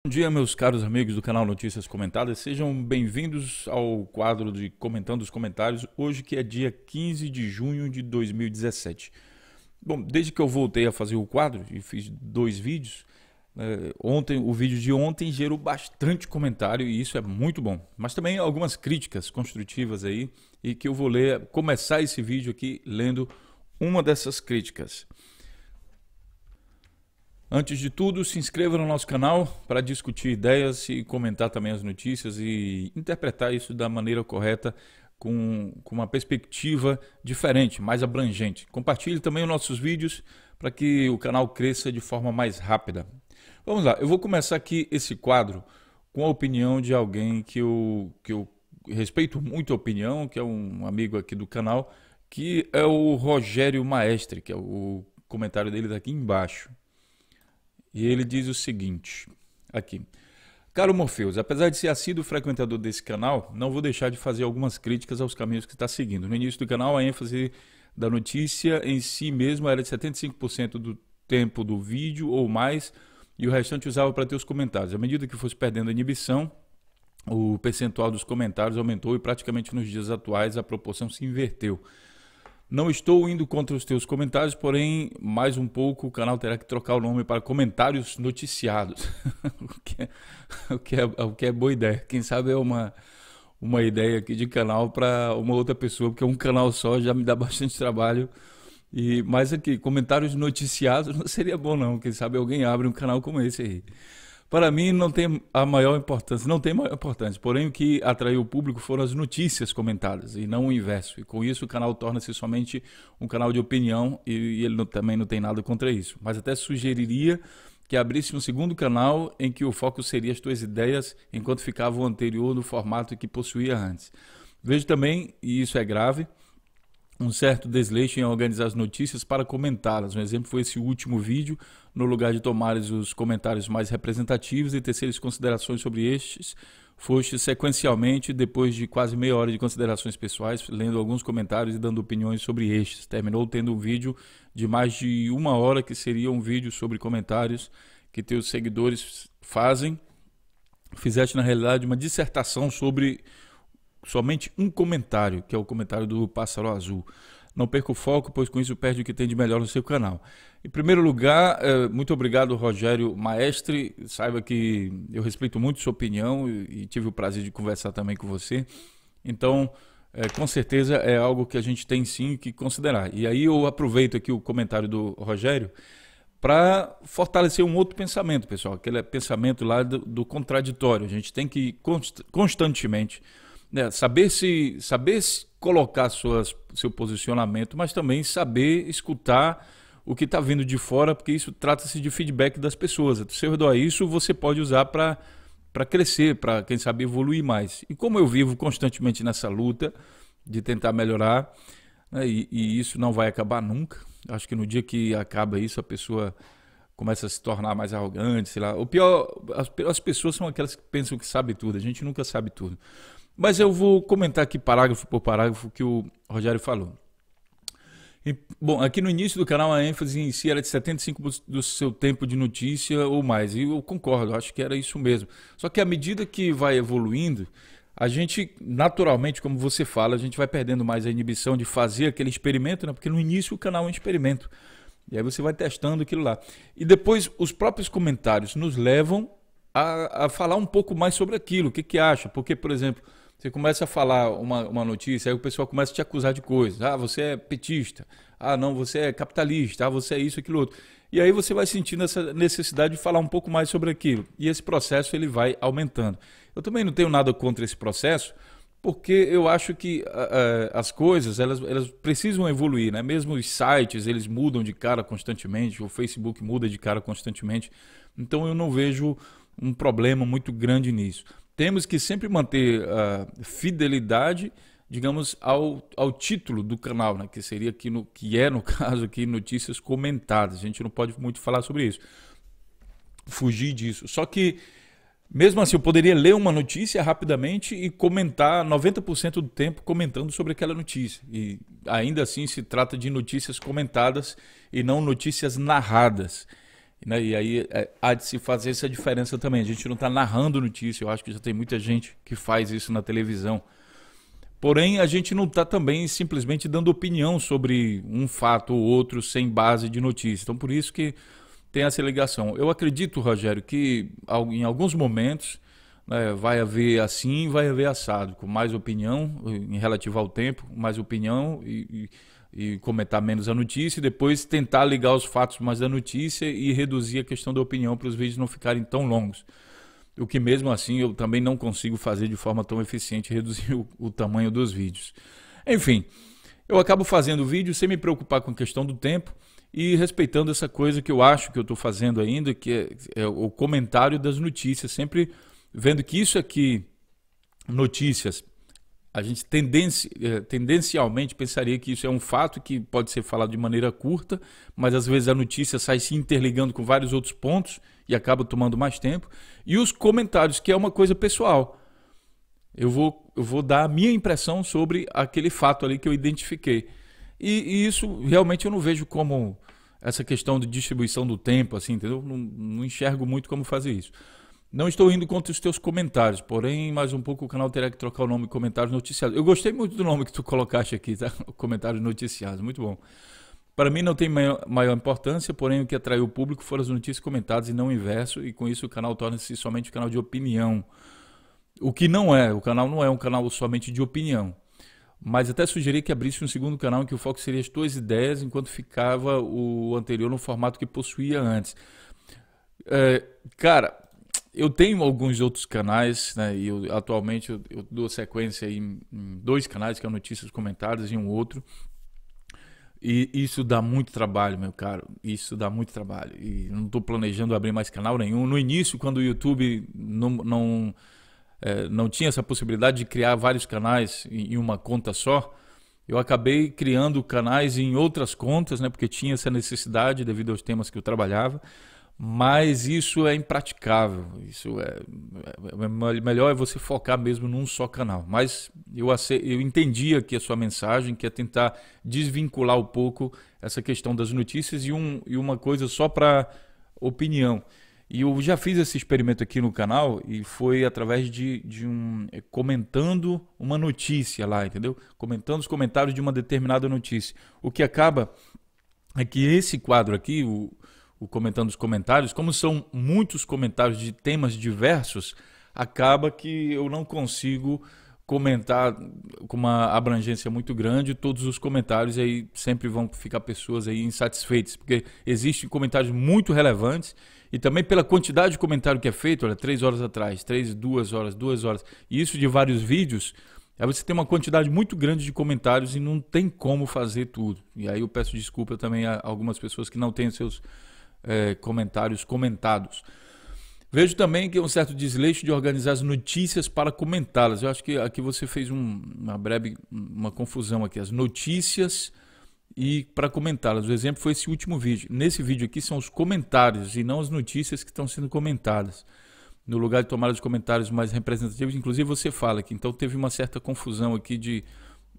Bom dia, meus caros amigos do canal Notícias Comentadas, sejam bem-vindos ao quadro de Comentando os Comentários, hoje que é dia 15 de junho de 2017. Bom, desde que eu voltei a fazer o quadro e fiz 2 vídeos, o vídeo de ontem gerou bastante comentário e isso é muito bom, mas também algumas críticas construtivas aí e que eu vou começar esse vídeo aqui lendo uma dessas críticas. Antes de tudo, se inscreva no nosso canal para discutir ideias e comentar também as notícias e interpretar isso da maneira correta, com uma perspectiva diferente, mais abrangente. Compartilhe também os nossos vídeos para que o canal cresça de forma mais rápida. Vamos lá, eu vou começar aqui esse quadro com a opinião de alguém que eu respeito muito a opinião, que é um amigo aqui do canal, que é o Rogério Maestre, que é o comentário dele daqui embaixo. E ele diz o seguinte, aqui. Caro Morpheus, apesar de ser assíduo frequentador desse canal, não vou deixar de fazer algumas críticas aos caminhos que está seguindo. No início do canal, a ênfase da notícia em si mesmo era de 75% do tempo do vídeo ou mais, e o restante usava para ter os comentários. À medida que fosse perdendo a inibição, o percentual dos comentários aumentou e praticamente nos dias atuais a proporção se inverteu. Não estou indo contra os teus comentários, porém, mais um pouco o canal terá que trocar o nome para comentários noticiados, o que é boa ideia. Quem sabe é uma ideia aqui de canal para uma outra pessoa, porque um canal só já me dá bastante trabalho. Mas aqui, comentários noticiados não seria bom não, quem sabe alguém abre um canal como esse aí. Para mim não tem maior importância, porém o que atraiu o público foram as notícias comentadas e não o inverso. E com isso o canal torna-se somente um canal de opinião e ele também não tem nada contra isso. Mas até sugeriria que abrisse um segundo canal em que o foco seria as tuas ideias enquanto ficava o anterior no formato que possuía antes. Vejo também, e isso é grave, um certo desleixo em organizar as notícias para comentá-las. Um exemplo foi esse último vídeo, no lugar de tomares os comentários mais representativos e teceres considerações sobre estes, foste sequencialmente, depois de quase meia hora de considerações pessoais, lendo alguns comentários e dando opiniões sobre estes. Terminou tendo um vídeo de mais de 1 hora, que seria um vídeo sobre comentários que teus seguidores fizeste na realidade uma dissertação sobre somente um comentário, que é o comentário do Pássaro Azul. Não perca o foco, pois com isso perde o que tem de melhor no seu canal. Em primeiro lugar, muito obrigado, Rogério Maestre. Saiba que eu respeito muito sua opinião e tive o prazer de conversar também com você. Então, com certeza é algo que a gente tem sim que considerar. E aí eu aproveito aqui o comentário do Rogério para fortalecer um outro pensamento, pessoal. Aquele pensamento lá do contraditório. A gente tem que constantemente saber se colocar seu posicionamento, mas também saber escutar o que está vindo de fora, porque isso trata-se de feedback das pessoas. Ao seu redor, isso você pode usar para crescer, para, quem sabe, evoluir mais. E como eu vivo constantemente nessa luta de tentar melhorar, né, e isso não vai acabar nunca, acho que no dia que acaba isso, a pessoa começa a se tornar mais arrogante, sei lá. O pior, as pessoas são aquelas que pensam que sabem tudo, a gente nunca sabe tudo. Mas eu vou comentar aqui parágrafo por parágrafo que o Rogério falou. Bom, aqui no início do canal a ênfase em si era de 75% do seu tempo de notícia ou mais. E eu concordo, acho que era isso mesmo. Só que à medida que vai evoluindo, a gente, naturalmente, como você fala, a gente vai perdendo mais a inibição de fazer aquele experimento, né? Porque no início o canal é um experimento. E aí você vai testando aquilo lá. E depois os próprios comentários nos levam a falar um pouco mais sobre aquilo. O que acha? Porque, por exemplo, você começa a falar uma notícia, aí o pessoal começa a te acusar de coisas. Ah, você é petista. Ah, não, você é capitalista. Ah, você é isso, aquilo, outro. E aí você vai sentindo essa necessidade de falar um pouco mais sobre aquilo. E esse processo ele vai aumentando. Eu também não tenho nada contra esse processo, porque eu acho que as coisas elas precisam evoluir, né? Mesmo os sites, eles mudam de cara constantemente, o Facebook muda de cara constantemente. Então eu não vejo um problema muito grande nisso. Temos que sempre manter a fidelidade, digamos, ao título do canal, né? Que seria que é no caso aqui notícias comentadas. A gente não pode muito falar sobre isso, fugir disso. Só que mesmo assim eu poderia ler uma notícia rapidamente e comentar 90% do tempo comentando sobre aquela notícia. E ainda assim se trata de notícias comentadas e não notícias narradas. né? E aí há de se fazer essa diferença também. A gente não está narrando notícia, eu acho que já tem muita gente que faz isso na televisão. Porém, a gente não está também simplesmente dando opinião sobre um fato ou outro sem base de notícia. Então, por isso que tem essa ligação. Eu acredito, Rogério, que em alguns momentos, né, vai haver assim, vai haver assado, com mais opinião em relativo ao tempo, mais opinião e comentar menos a notícia, e depois tentar ligar os fatos mais da notícia e reduzir a questão da opinião para os vídeos não ficarem tão longos. O que mesmo assim eu também não consigo fazer de forma tão eficiente, reduzir o tamanho dos vídeos. Enfim, eu acabo fazendo vídeo sem me preocupar com a questão do tempo e respeitando essa coisa que eu acho que eu estou fazendo ainda, que é o comentário das notícias, sempre vendo que isso aqui, notícias, a gente tendencialmente pensaria que isso é um fato que pode ser falado de maneira curta, mas às vezes a notícia sai se interligando com vários outros pontos e acaba tomando mais tempo. E os comentários, que é uma coisa pessoal. Eu vou dar a minha impressão sobre aquele fato ali que eu identifiquei. E isso realmente eu não vejo como essa questão de distribuição do tempo, assim, entendeu? Não enxergo muito como fazer isso. Não estou indo contra os teus comentários, porém, mais um pouco o canal terá que trocar o nome comentários noticiados. Eu gostei muito do nome que tu colocaste aqui, tá? Comentários noticiados, muito bom. Para mim não tem maior importância, porém o que atraiu o público foram as notícias comentadas e não o inverso, e com isso o canal torna-se somente um canal de opinião. O que não é, o canal não é um canal somente de opinião. Mas até sugeri que abrisse um segundo canal em que o foco seria as tuas ideias, enquanto ficava o anterior no formato que possuía antes. Cara, eu tenho alguns outros canais, né, e atualmente eu dou sequência em 2 canais, que é Notícias Comentadas, e um outro. E isso dá muito trabalho, meu caro. Isso dá muito trabalho. E não estou planejando abrir mais canal nenhum. No início, quando o YouTube não tinha essa possibilidade de criar vários canais em uma conta só, eu acabei criando canais em outras contas, né, porque tinha essa necessidade devido aos temas que eu trabalhava. Mas isso é impraticável. Melhor é você focar mesmo num só canal. Mas eu entendi aqui a sua mensagem, que é tentar desvincular um pouco essa questão das notícias e uma coisa só para opinião. E eu já fiz esse experimento aqui no canal e foi através comentando uma notícia lá, entendeu? Comentando os comentários de uma determinada notícia. O que acaba é que esse quadro aqui, o Comentando os Comentários, como são muitos comentários de temas diversos, acaba que eu não consigo comentar com uma abrangência muito grande todos os comentários, e aí sempre vão ficar pessoas aí insatisfeitas, porque existem comentários muito relevantes e também pela quantidade de comentário que é feito, olha, 3 horas atrás, 2 horas, 2 horas, e isso de vários vídeos. Aí você tem uma quantidade muito grande de comentários e não tem como fazer tudo. E aí eu peço desculpa também a algumas pessoas que não têm os seus comentários comentados. Vejo também que é um certo desleixo de organizar as notícias para comentá-las. Eu acho que aqui você fez uma confusão aqui. As notícias e para comentá-las. O exemplo foi esse último vídeo. Nesse vídeo aqui são os comentários e não as notícias que estão sendo comentadas. No lugar de tomar os comentários mais representativos, inclusive você fala que então teve uma certa confusão aqui de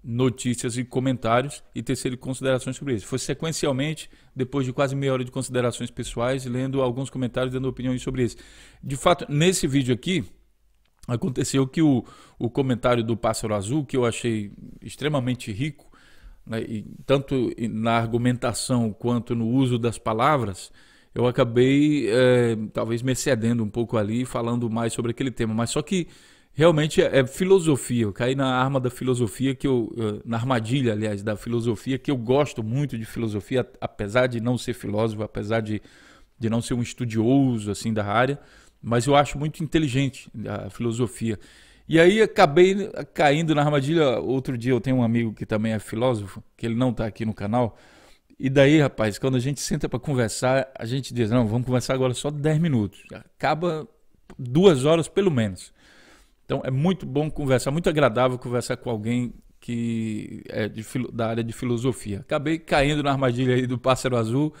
notícias e comentários e terceiro considerações sobre isso. Foi sequencialmente, depois de quase meia hora de considerações pessoais, lendo alguns comentários, dando opiniões sobre isso. De fato, nesse vídeo aqui, aconteceu que o comentário do Pássaro Azul, que eu achei extremamente rico, né, e tanto na argumentação quanto no uso das palavras, eu acabei talvez me excedendo um pouco ali, falando mais sobre aquele tema. Mas só que realmente é filosofia. Eu caí na arma da filosofia, na armadilha, aliás, da filosofia, que eu gosto muito de filosofia, apesar de não ser filósofo, apesar de não ser um estudioso assim da área, mas eu acho muito inteligente a filosofia. E aí acabei caindo na armadilha. Outro dia eu tenho um amigo que também é filósofo, que ele não está aqui no canal. E daí, rapaz, quando a gente senta para conversar, a gente diz, não, vamos conversar agora só 10 minutos. Acaba 2 horas pelo menos. Então é muito bom conversar, muito agradável conversar com alguém que é da área de filosofia. Acabei caindo na armadilha aí do Pássaro Azul,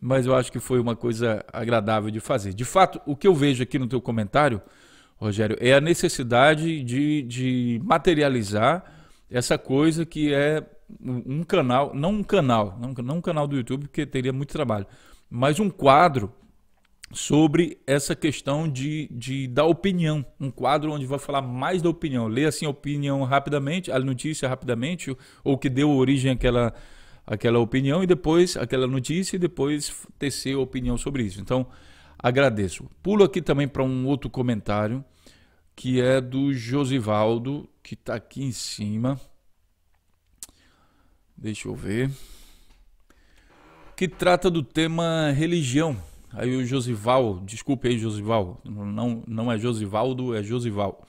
mas eu acho que foi uma coisa agradável de fazer. De fato, o que eu vejo aqui no teu comentário, Rogério, é a necessidade de materializar essa coisa que é um canal, não um canal do YouTube, porque teria muito trabalho, mas um quadro sobre essa questão de dar opinião, um quadro onde vai falar mais da opinião, ler assim a opinião rapidamente, a notícia rapidamente, ou que deu origem àquela opinião, e depois aquela notícia, e depois tecer a opinião sobre isso. Então, agradeço. Pulo aqui também para um outro comentário, que é do Josivaldo, que está aqui em cima. Deixa eu ver. Que trata do tema religião. Aí o Josival, desculpe aí Josival, não é Josivaldo, é Josival.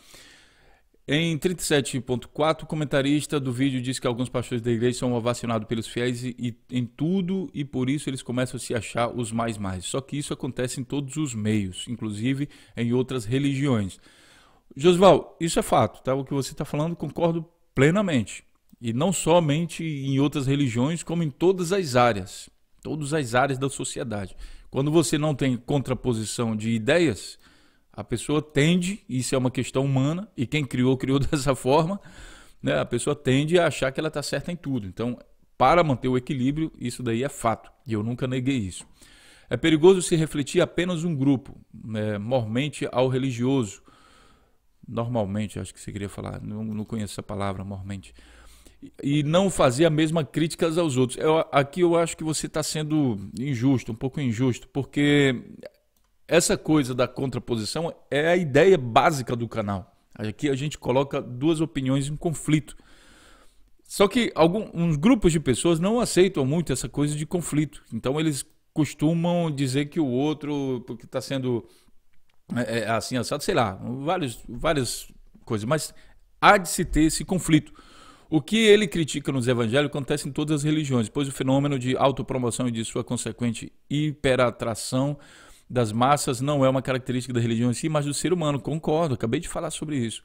Em 37.4, o comentarista do vídeo diz que alguns pastores da igreja são ovacionados pelos fiéis em tudo, e por isso eles começam a se achar os mais. Só que isso acontece em todos os meios, inclusive em outras religiões. Josival, isso é fato, tá? O que você está falando, concordo plenamente. E não somente em outras religiões, como em todas as áreas da sociedade. Quando você não tem contraposição de ideias, a pessoa tende, isso é uma questão humana, e quem criou dessa forma, né? A pessoa tende a achar que ela está certa em tudo. Então, para manter o equilíbrio, isso daí é fato, e eu nunca neguei isso. É perigoso se refletir apenas um grupo, mormente ao religioso. Normalmente, acho que você queria falar, não conheço essa palavra, mormente. E não fazer a mesma crítica aos outros. Aqui eu acho que você está sendo injusto, um pouco injusto, porque essa coisa da contraposição é a ideia básica do canal. Aqui a gente coloca duas opiniões em conflito. Só que uns grupos de pessoas não aceitam muito essa coisa de conflito. Então eles costumam dizer que o outro, porque está sendo assim, assado, sei lá, várias coisas. Mas há de se ter esse conflito. O que ele critica nos evangélicos acontece em todas as religiões, pois o fenômeno de autopromoção e de sua consequente hiperatração das massas não é uma característica da religião em si, mas do ser humano. Concordo, acabei de falar sobre isso.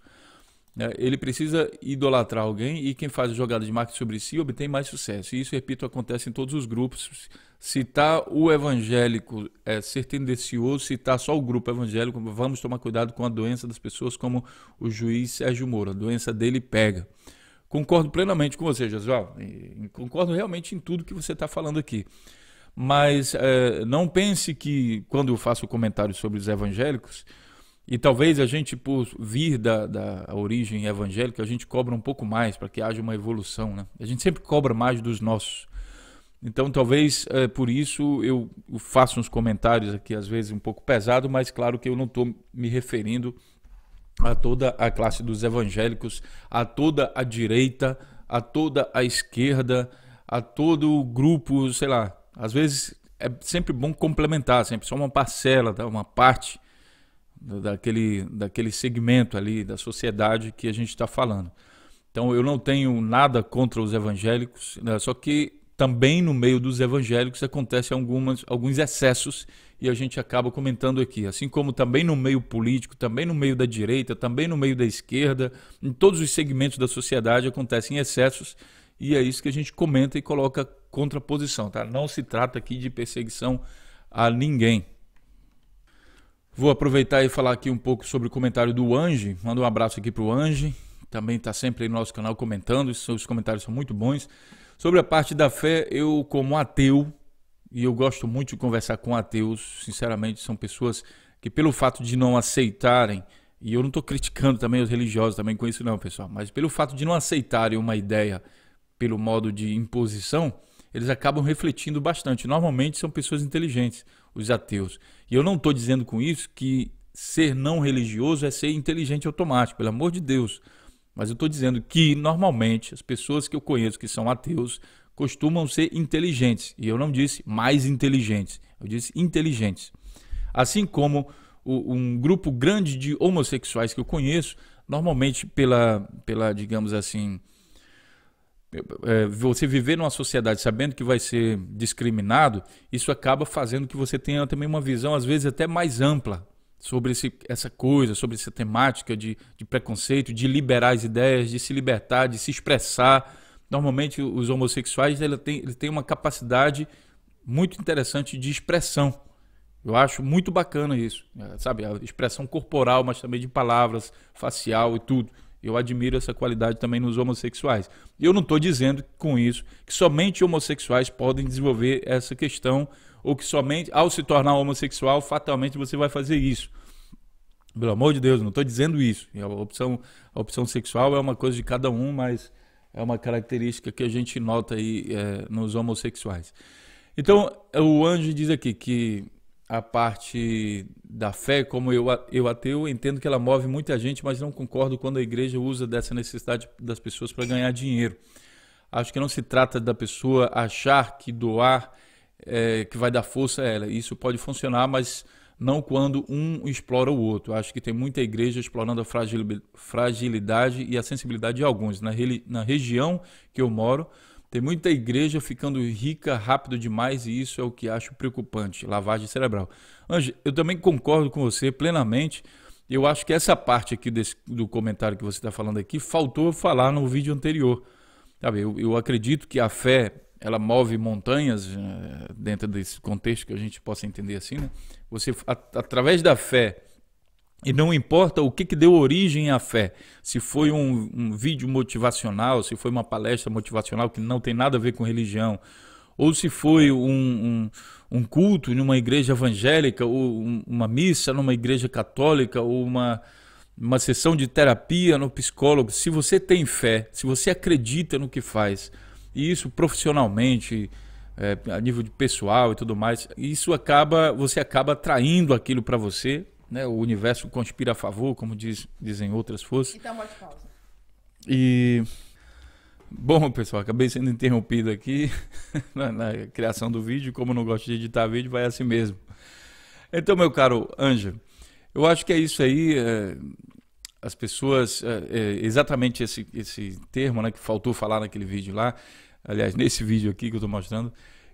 Ele precisa idolatrar alguém, e quem faz a jogada de marketing sobre si obtém mais sucesso. E isso, repito, acontece em todos os grupos. Citar o evangélico é ser tendencioso, citar só o grupo evangélico, vamos tomar cuidado com a doença das pessoas, como o juiz Sérgio Moro, a doença dele pega. Concordo plenamente com você, Josual. Concordo realmente em tudo que você está falando aqui. Mas não pense que, quando eu faço comentário sobre os evangélicos, e talvez a gente, por vir da origem evangélica, a gente cobra um pouco mais para que haja uma evolução, né? A gente sempre cobra mais dos nossos. Então, talvez por isso eu faço uns comentários aqui, às vezes um pouco pesado, mas claro que eu não estou me referindo a toda a classe dos evangélicos, a toda a direita, a toda a esquerda, a todo o grupo, sei lá. Às vezes é sempre bom complementar, sempre só uma parcela, tá? Uma parte daquele segmento ali da sociedade que a gente está falando. Então eu não tenho nada contra os evangélicos, né? Só que também no meio dos evangélicos acontecem alguns excessos, e a gente acaba comentando aqui. Assim como também no meio político, também no meio da direita, também no meio da esquerda, em todos os segmentos da sociedade acontecem excessos, e é isso que a gente comenta e coloca contraposição, tá? Não se trata aqui de perseguição a ninguém. Vou aproveitar e falar aqui um pouco sobre o comentário do Ange. Manda um abraço aqui para o Ange, também está sempre aí no nosso canal comentando, os comentários são muito bons. Sobre a parte da fé, eu como ateu, e eu gosto muito de conversar com ateus, sinceramente são pessoas que pelo fato de não aceitarem, e eu não estou criticando também os religiosos também com isso não, pessoal, mas pelo fato de não aceitarem uma ideia pelo modo de imposição, eles acabam refletindo bastante. Normalmente são pessoas inteligentes, os ateus. E eu não estou dizendo com isso que ser não religioso é ser inteligente automático, pelo amor de Deus. Mas eu estou dizendo que, normalmente, as pessoas que eu conheço que são ateus costumam ser inteligentes. E eu não disse mais inteligentes, eu disse inteligentes. Assim como um grupo grande de homossexuais que eu conheço, normalmente pela digamos assim, você viver numa sociedade sabendo que vai ser discriminado, isso acaba fazendo que você tenha também uma visão, às vezes, até mais ampla sobre essa coisa, sobre essa temática de preconceito, de liberar as ideias, de se libertar, de se expressar. Normalmente, os homossexuais eles têm uma capacidade muito interessante de expressão. Eu acho muito bacana isso, sabe? A expressão corporal, mas também de palavras, facial e tudo. Eu admiro essa qualidade também nos homossexuais. E eu não estou dizendo com isso que somente homossexuais podem desenvolver essa questão ou que somente ao se tornar homossexual, fatalmente você vai fazer isso. Pelo amor de Deus, não estou dizendo isso. A opção sexual é uma coisa de cada um, mas é uma característica que a gente nota aí nos homossexuais. Então, o Anjo diz aqui que a parte da fé, como eu ateu, entendo que ela move muita gente, mas não concordo quando a igreja usa dessa necessidade das pessoas para ganhar dinheiro. Acho que não se trata da pessoa achar que doar que vai dar força a ela. Isso pode funcionar, mas não quando um explora o outro. Acho que tem muita igreja explorando a fragilidade e a sensibilidade de alguns. Na região que eu moro, tem muita igreja ficando rica rápido demais e isso é o que acho preocupante, lavagem cerebral. Anjo, eu também concordo com você plenamente. Eu acho que essa parte aqui do comentário que você está falando aqui, faltou falar no vídeo anterior. Sabe, eu acredito que a fé, ela move montanhas dentro desse contexto que a gente possa entender assim, né? Você, através da fé, e não importa o que deu origem à fé, se foi um vídeo motivacional, se foi uma palestra motivacional que não tem nada a ver com religião, ou se foi um culto numa igreja evangélica, ou uma missa numa igreja católica, ou uma sessão de terapia no psicólogo, se você tem fé, se você acredita no que faz, e isso profissionalmente, a nível de pessoal e tudo mais, você acaba atraindo aquilo para você, né? O universo conspira a favor, como dizem outras forças. Então, bote pausa. E bom, pessoal, acabei sendo interrompido aqui na criação do vídeo. Como eu não gosto de editar vídeo, vai assim mesmo. Então, meu caro Ângelo, eu acho que é isso aí. As pessoas, exatamente esse termo, né, que faltou falar naquele vídeo lá, aliás, nesse vídeo aqui que eu estou mostrando,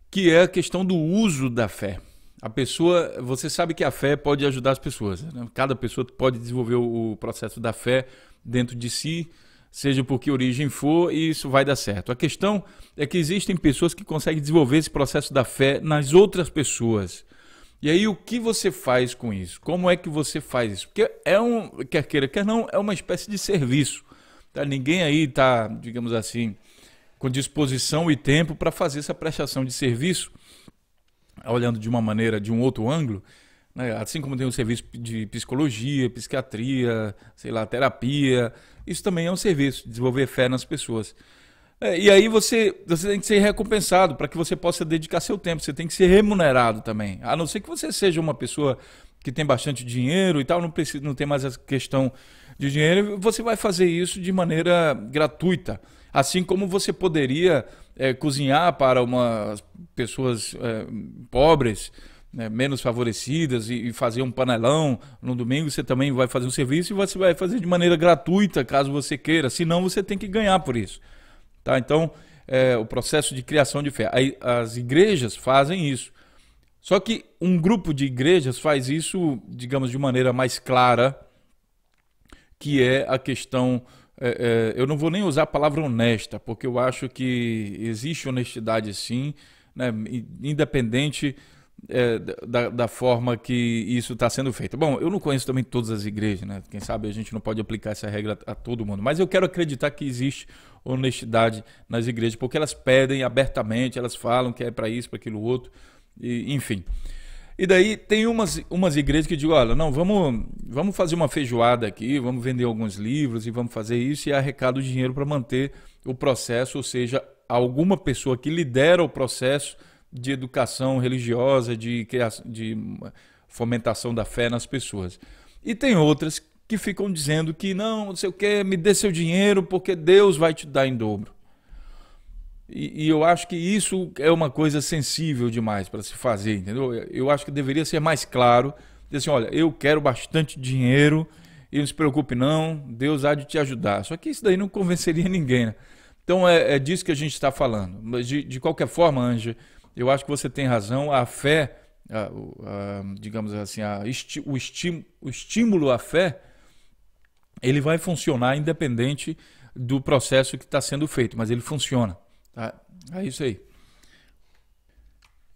que é a questão do uso da fé. A pessoa, você sabe que a fé pode ajudar as pessoas, né? Cada pessoa pode desenvolver o processo da fé dentro de si, seja por que origem for, e isso vai dar certo. A questão é que existem pessoas que conseguem desenvolver esse processo da fé nas outras pessoas. E aí o que você faz com isso? Como é que você faz isso? Porque quer queira, quer não, é uma espécie de serviço. Tá? Ninguém aí está, digamos assim, com disposição e tempo para fazer essa prestação de serviço, olhando de uma maneira, de um outro ângulo, né? Assim como tem o serviço de psicologia, psiquiatria, sei lá, terapia, isso também é um serviço, desenvolver fé nas pessoas. E aí você tem que ser recompensado para que você possa dedicar seu tempo, você tem que ser remunerado também, a não ser que você seja uma pessoa que tem bastante dinheiro e tal, não tem mais essa questão de dinheiro, você vai fazer isso de maneira gratuita, assim como você poderia cozinhar para umas pessoas pobres, né, menos favorecidas e fazer um panelão no domingo, você também vai fazer um serviço e você vai fazer de maneira gratuita, caso você queira, senão você tem que ganhar por isso. Tá? Então, o processo de criação de fé. As igrejas fazem isso. Só que um grupo de igrejas faz isso, digamos, de maneira mais clara, que é a questão... eu não vou nem usar a palavra honesta, porque eu acho que existe honestidade sim, né, independente da forma que isso está sendo feito. Bom, eu não conheço também todas as igrejas, né? Quem sabe a gente não pode aplicar essa regra a todo mundo, mas eu quero acreditar que existe honestidade nas igrejas, porque elas pedem abertamente, elas falam que é para isso, para aquilo outro, enfim. E daí tem umas igrejas que dizem, olha, não, vamos fazer uma feijoada aqui, vamos vender alguns livros e vamos fazer isso e arrecada o dinheiro para manter o processo, ou seja, alguma pessoa que lidera o processo de educação religiosa, de fomentação da fé nas pessoas. E tem outras que ficam dizendo que não sei o que, me dê seu dinheiro porque Deus vai te dar em dobro. E eu acho que isso é uma coisa sensível demais para se fazer, entendeu? Eu acho que deveria ser mais claro, dizer assim, olha, eu quero bastante dinheiro e não se preocupe não, Deus há de te ajudar. Só que isso daí não convenceria ninguém, né? Então é disso que a gente está falando. Mas de qualquer forma, Ângela, eu acho que você tem razão, a fé, digamos assim, o estímulo à fé, ele vai funcionar independente do processo que está sendo feito, mas ele funciona. Tá? É isso aí.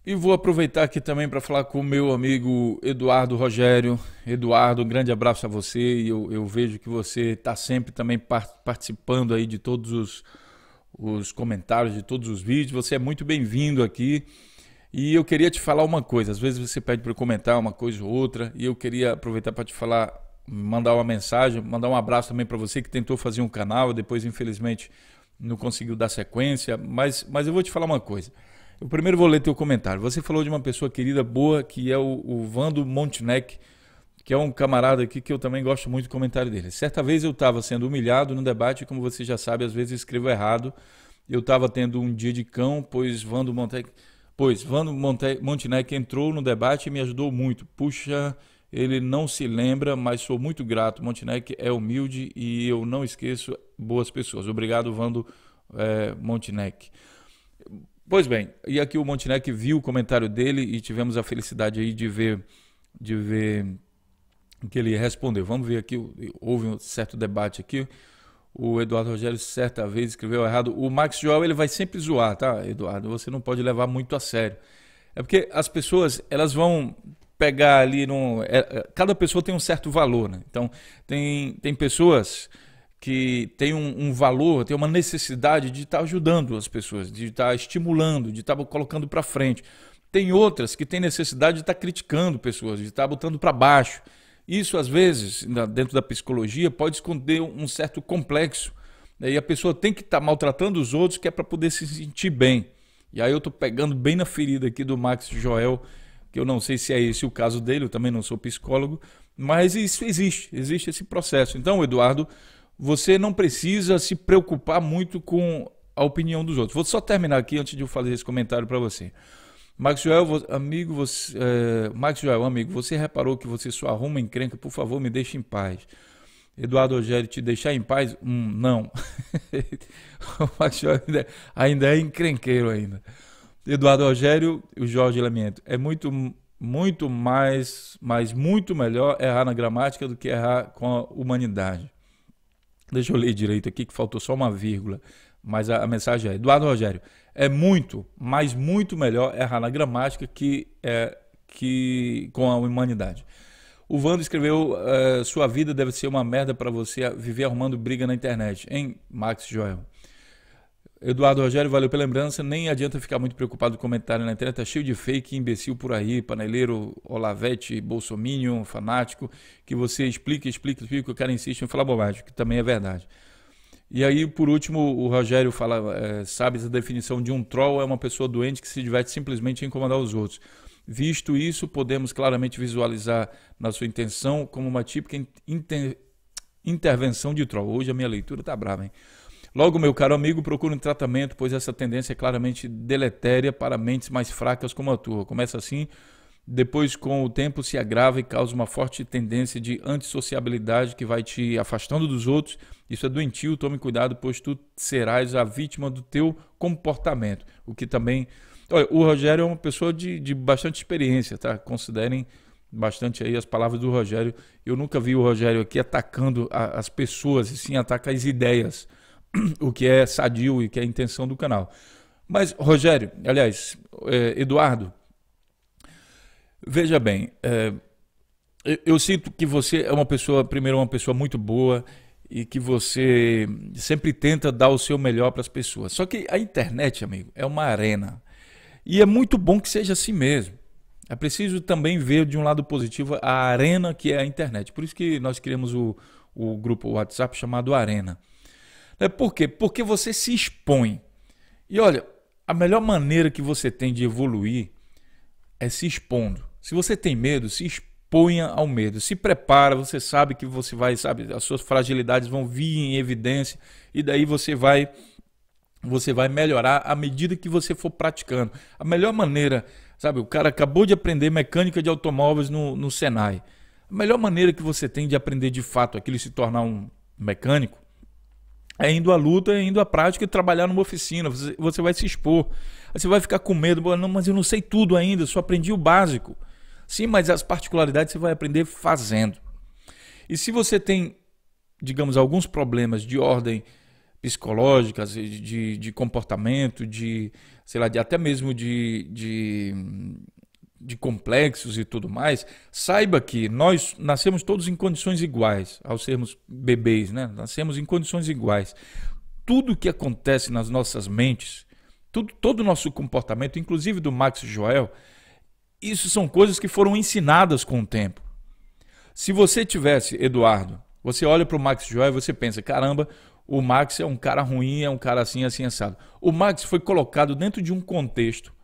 E vou aproveitar aqui também para falar com o meu amigo Eduardo Rogério. Eduardo, um grande abraço a você. E eu vejo que você está sempre também participando aí de todos os comentários, de todos os vídeos. Você é muito bem-vindo aqui. E eu queria te falar uma coisa. Às vezes você pede para eu comentar uma coisa ou outra, e eu queria aproveitar para te falar, mandar uma mensagem, mandar um abraço também para você que tentou fazer um canal, depois infelizmente não conseguiu dar sequência, mas eu vou te falar uma coisa. Eu primeiro vou ler teu comentário. Você falou de uma pessoa querida, boa, que é o Vando Montenegro, que é um camarada aqui que eu também gosto muito do comentário dele. Certa vez eu estava sendo humilhado no debate, como você já sabe, às vezes eu escrevo errado. Eu estava tendo um dia de cão, pois Vando Montenegro entrou no debate e me ajudou muito. Puxa, ele não se lembra, mas sou muito grato. Montenegro é humilde e eu não esqueço boas pessoas. Obrigado, Vando Montenegro. Pois bem, e aqui o Montenegro viu o comentário dele e tivemos a felicidade aí de ver que ele respondeu. Vamos ver aqui, houve um certo debate aqui. O Eduardo Rogério certa vez escreveu errado. O Max Joel ele vai sempre zoar, tá, Eduardo? Você não pode levar muito a sério. É porque as pessoas elas vão pegar ali cada pessoa tem um certo valor, né? Então tem pessoas que têm um valor, têm uma necessidade de estar ajudando as pessoas, de estar estimulando, de estar colocando para frente. Tem outras que têm necessidade de estar criticando pessoas, de estar botando para baixo. Isso, às vezes, dentro da psicologia, pode esconder um certo complexo. E a pessoa tem que estar maltratando os outros, que é para poder se sentir bem. E aí eu estou pegando bem na ferida aqui do Max Joel, que eu não sei se é esse o caso dele, eu também não sou psicólogo, mas isso existe esse processo. Então, Eduardo, você não precisa se preocupar muito com a opinião dos outros. Vou só terminar aqui antes de eu fazer esse comentário para você. Max Joel, amigo, você reparou que você só arruma encrenca? Por favor, me deixe em paz. Eduardo Rogério, te deixar em paz? Não. O Max Joel ainda é encrenqueiro ainda. Eduardo Rogério, o Jorge Lamento. É muito mais, mas muito melhor errar na gramática do que errar com a humanidade. Deixa eu ler direito aqui, que faltou só uma vírgula. Mas a mensagem é: Eduardo Rogério, é muito, mas muito melhor errar na gramática que com a humanidade. O Vando escreveu: sua vida deve ser uma merda para você viver arrumando briga na internet, hein, Max Joel? Eduardo Rogério, valeu pela lembrança. Nem adianta ficar muito preocupado com comentário na internet, tá cheio de fake, imbecil por aí, paneleiro, Olavete, bolsominion, fanático, que você explica, o cara insiste em falar bobagem, que também é verdade. E aí, por último, o Rogério fala, sabe, a definição de um troll é uma pessoa doente que se diverte simplesmente em incomodar os outros. Visto isso, podemos claramente visualizar na sua intenção como uma típica intervenção de troll. Hoje a minha leitura tá brava, hein? Logo, meu caro amigo, procure um tratamento, pois essa tendência é claramente deletéria para mentes mais fracas como a tua. Começa assim, depois com o tempo se agrava e causa uma forte tendência de antissociabilidade que vai te afastando dos outros. Isso é doentio, tome cuidado, pois tu serás a vítima do teu comportamento. O que também... Olha, o Rogério é uma pessoa de bastante experiência, tá? Considerem bastante aí as palavras do Rogério. Eu nunca vi o Rogério aqui atacando as pessoas, e sim ataca as ideias, o que é sadio e que é a intenção do canal. Mas, Rogério, aliás, Eduardo, veja bem, eu sinto que você é uma pessoa, primeiro, uma pessoa muito boa e que você sempre tenta dar o seu melhor para as pessoas. Só que a internet, amigo, é uma arena. E é muito bom que seja assim mesmo. É preciso também ver de um lado positivo a arena que é a internet. Por isso que nós criamos o grupo WhatsApp chamado Arena. Por quê? Porque você se expõe. E olha, a melhor maneira que você tem de evoluir é se expondo. Se você tem medo, se exponha ao medo. Se prepara, você sabe que você vai, sabe, as suas fragilidades vão vir em evidência e daí você vai melhorar à medida que você for praticando. A melhor maneira, sabe, o cara acabou de aprender mecânica de automóveis no Senai. A melhor maneira que você tem de aprender de fato aquilo e se tornar um mecânico é indo à luta, é indo à prática e trabalhar numa oficina. Você vai se expor. Aí você vai ficar com medo. Não, mas eu não sei tudo ainda, só aprendi o básico. Sim, mas as particularidades você vai aprender fazendo. E se você tem, digamos, alguns problemas de ordem psicológica, de comportamento, sei lá, até mesmo de complexos e tudo mais, saiba que nós nascemos todos em condições iguais, ao sermos bebês, né? Nascemos em condições iguais. Tudo que acontece nas nossas mentes todo o nosso comportamento, inclusive do Max Joel, isso são coisas que foram ensinadas com o tempo. Se você tivesse, Eduardo, você olha para o Max Joel e você pensa, caramba, o Max é um cara ruim, é um cara assim, assim, assado. O Max foi colocado dentro de um contexto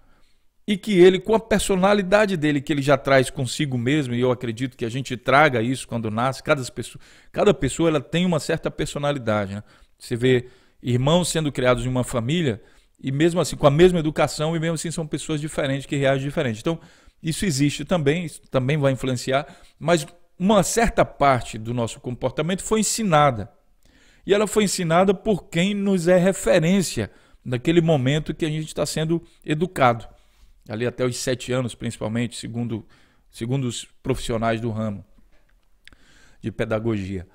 e que ele, com a personalidade dele, que ele já traz consigo mesmo, e eu acredito que a gente traga isso quando nasce, cada pessoa ela tem uma certa personalidade, né? Você vê irmãos sendo criados em uma família e mesmo assim, com a mesma educação, e mesmo assim são pessoas diferentes, que reagem diferente. Então, isso existe também, isso também vai influenciar, mas uma certa parte do nosso comportamento foi ensinada. E ela foi ensinada por quem nos é referência naquele momento que a gente está sendo educado. Ali até os 7 anos, principalmente, segundo os profissionais do ramo de pedagogia.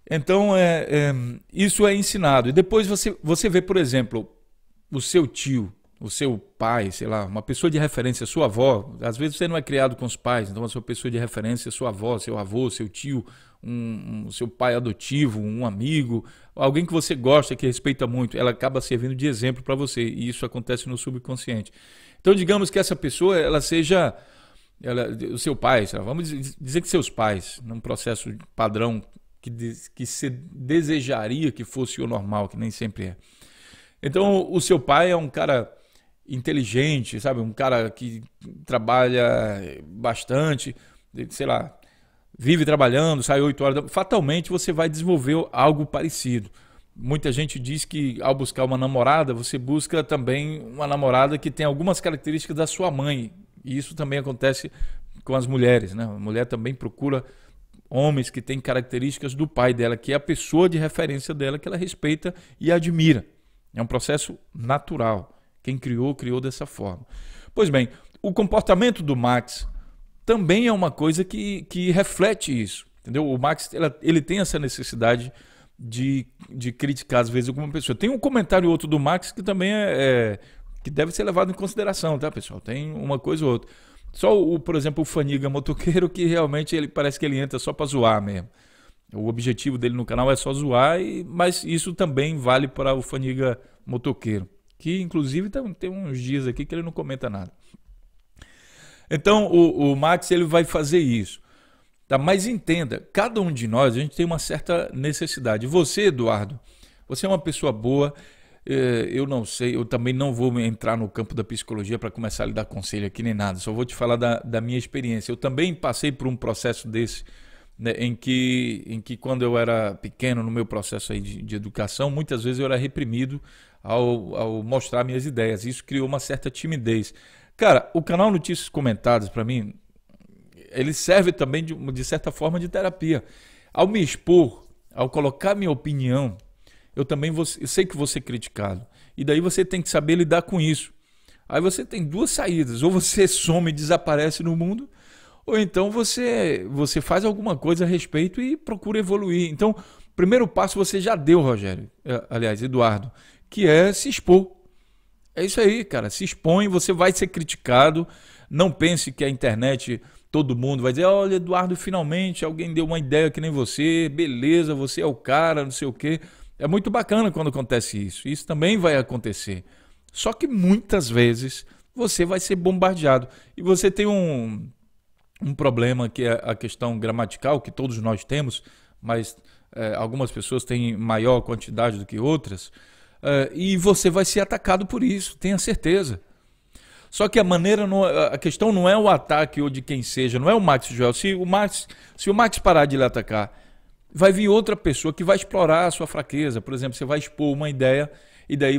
Então, isso é ensinado. E depois você vê, por exemplo, o seu tio, o seu pai, sei lá, uma pessoa de referência, sua avó. Às vezes você não é criado com os pais, então a sua pessoa de referência é sua avó, seu avô, seu tio, seu pai adotivo, um amigo, alguém que você gosta, que respeita muito. Ela acaba servindo de exemplo para você, e isso acontece no subconsciente. Então, digamos que essa pessoa, ela seja o seu pai, vamos dizer que seus pais, num processo padrão que se desejaria que fosse o normal, que nem sempre é. Então, o seu pai é um cara inteligente, sabe? Um cara que trabalha bastante, sei lá, vive trabalhando, sai 8 horas. Fatalmente, você vai desenvolver algo parecido. Muita gente diz que ao buscar uma namorada, você busca também uma namorada que tem algumas características da sua mãe. E isso também acontece com as mulheres, né? A mulher também procura homens que têm características do pai dela, que é a pessoa de referência dela, que ela respeita e admira. É um processo natural. Quem criou, criou dessa forma. Pois bem, o comportamento do Max também é uma coisa que reflete isso. Entendeu? O Max ele tem essa necessidade de criticar às vezes alguma pessoa. Tem um comentário ou outro do Max que também que deve ser levado em consideração, tá, pessoal? Tem uma coisa ou outra. Só por exemplo, o Faniga Motoqueiro, que realmente ele parece que ele entra só para zoar mesmo. O objetivo dele no canal é só zoar, mas isso também vale para o Faniga Motoqueiro, que inclusive tem uns dias aqui que ele não comenta nada. Então o Max ele vai fazer isso. Tá? Mas entenda, cada um de nós, a gente tem uma certa necessidade. Você, Eduardo, você é uma pessoa boa, eu não sei, eu também não vou entrar no campo da psicologia para começar a lhe dar conselho aqui nem nada, só vou te falar da minha experiência. Eu também passei por um processo desse, né, em que quando eu era pequeno, no meu processo aí de educação, muitas vezes eu era reprimido ao mostrar minhas ideias. Isso criou uma certa timidez. Cara, o canal Notícias Comentadas, para mim, ele serve também de certa forma de terapia. Ao me expor, ao colocar minha opinião, eu sei que vou ser criticado. E daí você tem que saber lidar com isso. Aí você tem duas saídas. Ou você some e desaparece no mundo, ou então você faz alguma coisa a respeito e procura evoluir. Então, o primeiro passo você já deu, Rogério, aliás, Eduardo, que é se expor. É isso aí, cara. Se expõe, você vai ser criticado. Não pense que a internet, todo mundo vai dizer, olha, Eduardo, finalmente alguém deu uma ideia que nem você, beleza, você é o cara, não sei o quê. É muito bacana quando acontece isso. Isso também vai acontecer. Só que muitas vezes você vai ser bombardeado. E você tem um problema que é a questão gramatical, que todos nós temos, mas algumas pessoas têm maior quantidade do que outras. E você vai ser atacado por isso, tenha certeza. Só que a questão não é o ataque ou de quem seja, não é o Max Joel. Se o Max parar de lhe atacar, vai vir outra pessoa que vai explorar a sua fraqueza. Por exemplo, você vai expor uma ideia e daí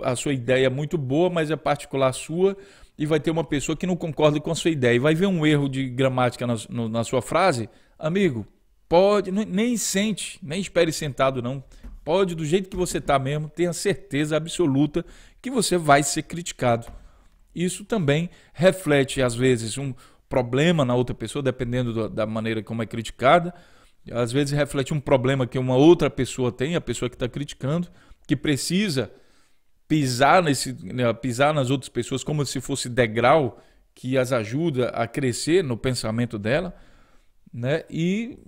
a sua ideia é muito boa, mas é particular sua, e vai ter uma pessoa que não concorda com a sua ideia e vai ver um erro de gramática na sua frase. Amigo, pode, nem sente, nem espere sentado não. Pode, do jeito que você está mesmo, tenha certeza absoluta que você vai ser criticado. Isso também reflete, às vezes, um problema na outra pessoa, dependendo da maneira como é criticada. Às vezes reflete um problema que uma outra pessoa tem, a pessoa que está criticando, que precisa pisar nas outras pessoas como se fosse degrau que as ajuda a crescer no pensamento dela, né? E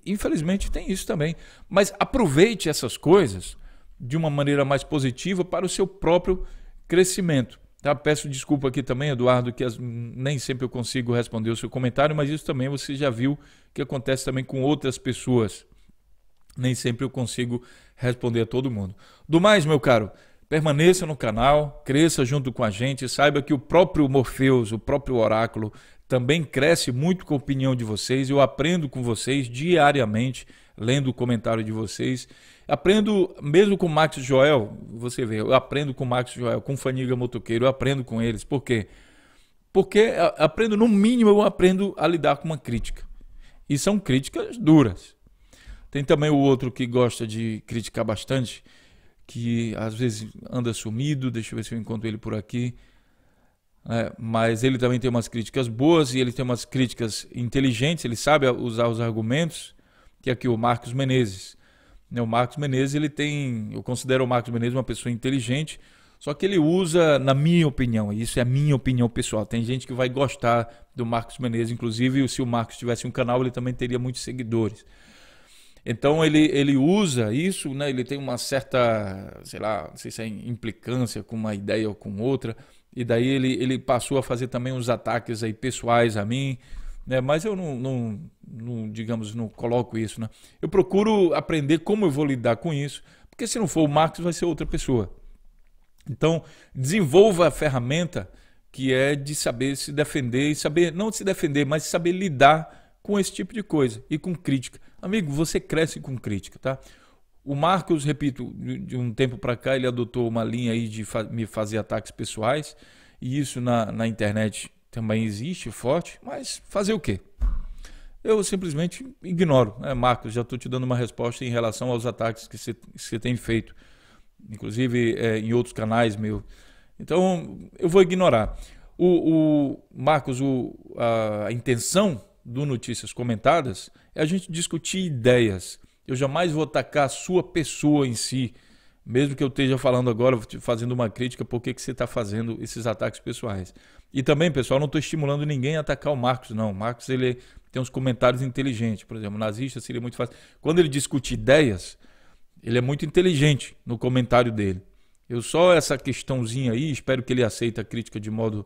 infelizmente tem isso também. Mas aproveite essas coisas de uma maneira mais positiva para o seu próprio crescimento. Tá? Peço desculpa aqui também, Eduardo, que nem sempre eu consigo responder o seu comentário, mas isso também você já viu que acontece também com outras pessoas. Nem sempre eu consigo responder a todo mundo. Do mais, meu caro, permaneça no canal, cresça junto com a gente, saiba que o próprio Morpheus, o próprio Oráculo, também cresce muito com a opinião de vocês. Eu aprendo com vocês diariamente, lendo o comentário de vocês. Aprendo mesmo com o Max Joel, você vê, eu aprendo com o Max Joel, com o Faniga Motoqueiro, eu aprendo com eles. Por quê? Porque aprendo, no mínimo, eu aprendo a lidar com uma crítica. E são críticas duras. Tem também o outro que gosta de criticar bastante, que às vezes anda sumido, deixa eu ver se eu encontro ele por aqui. Mas ele também tem umas críticas boas e ele tem umas críticas inteligentes, ele sabe usar os argumentos, que é aqui o Marcos Menezes. O Marcos Menezes, eu considero o Marcos Menezes uma pessoa inteligente, só que ele usa, na minha opinião, e isso é a minha opinião pessoal, tem gente que vai gostar do Marcos Menezes, inclusive se o Marcos tivesse um canal, ele também teria muitos seguidores. Então ele usa isso, né? Ele tem uma certa, sei lá, não sei se é implicância com uma ideia ou com outra, e daí ele passou a fazer também uns ataques aí pessoais a mim, né? Mas eu não, digamos, não coloco isso, né? Eu procuro aprender como eu vou lidar com isso, porque se não for o Marcos, vai ser outra pessoa. Então, desenvolva a ferramenta que é de saber se defender e saber, não se defender, mas saber lidar com esse tipo de coisa e com crítica. Amigo, você cresce com crítica, tá? O Marcos, repito, de um tempo para cá, ele adotou uma linha aí de me fazer ataques pessoais, e isso na internet também existe, forte, mas fazer o quê? Eu simplesmente ignoro. Marcos, já estou te dando uma resposta em relação aos ataques que você tem feito, inclusive em outros canais meus. Então, eu vou ignorar. Marcos, a intenção do Notícias Comentadas é a gente discutir ideias. Eu jamais vou atacar a sua pessoa em si, mesmo que eu esteja falando agora, fazendo uma crítica, por que você está fazendo esses ataques pessoais. E também, pessoal, não estou estimulando ninguém a atacar o Marcos, não. O Marcos, ele tem uns comentários inteligentes. Por exemplo, nazista seria muito fácil. Quando ele discute ideias, ele é muito inteligente no comentário dele. Eu só essa questãozinha aí, espero que ele aceite a crítica de modo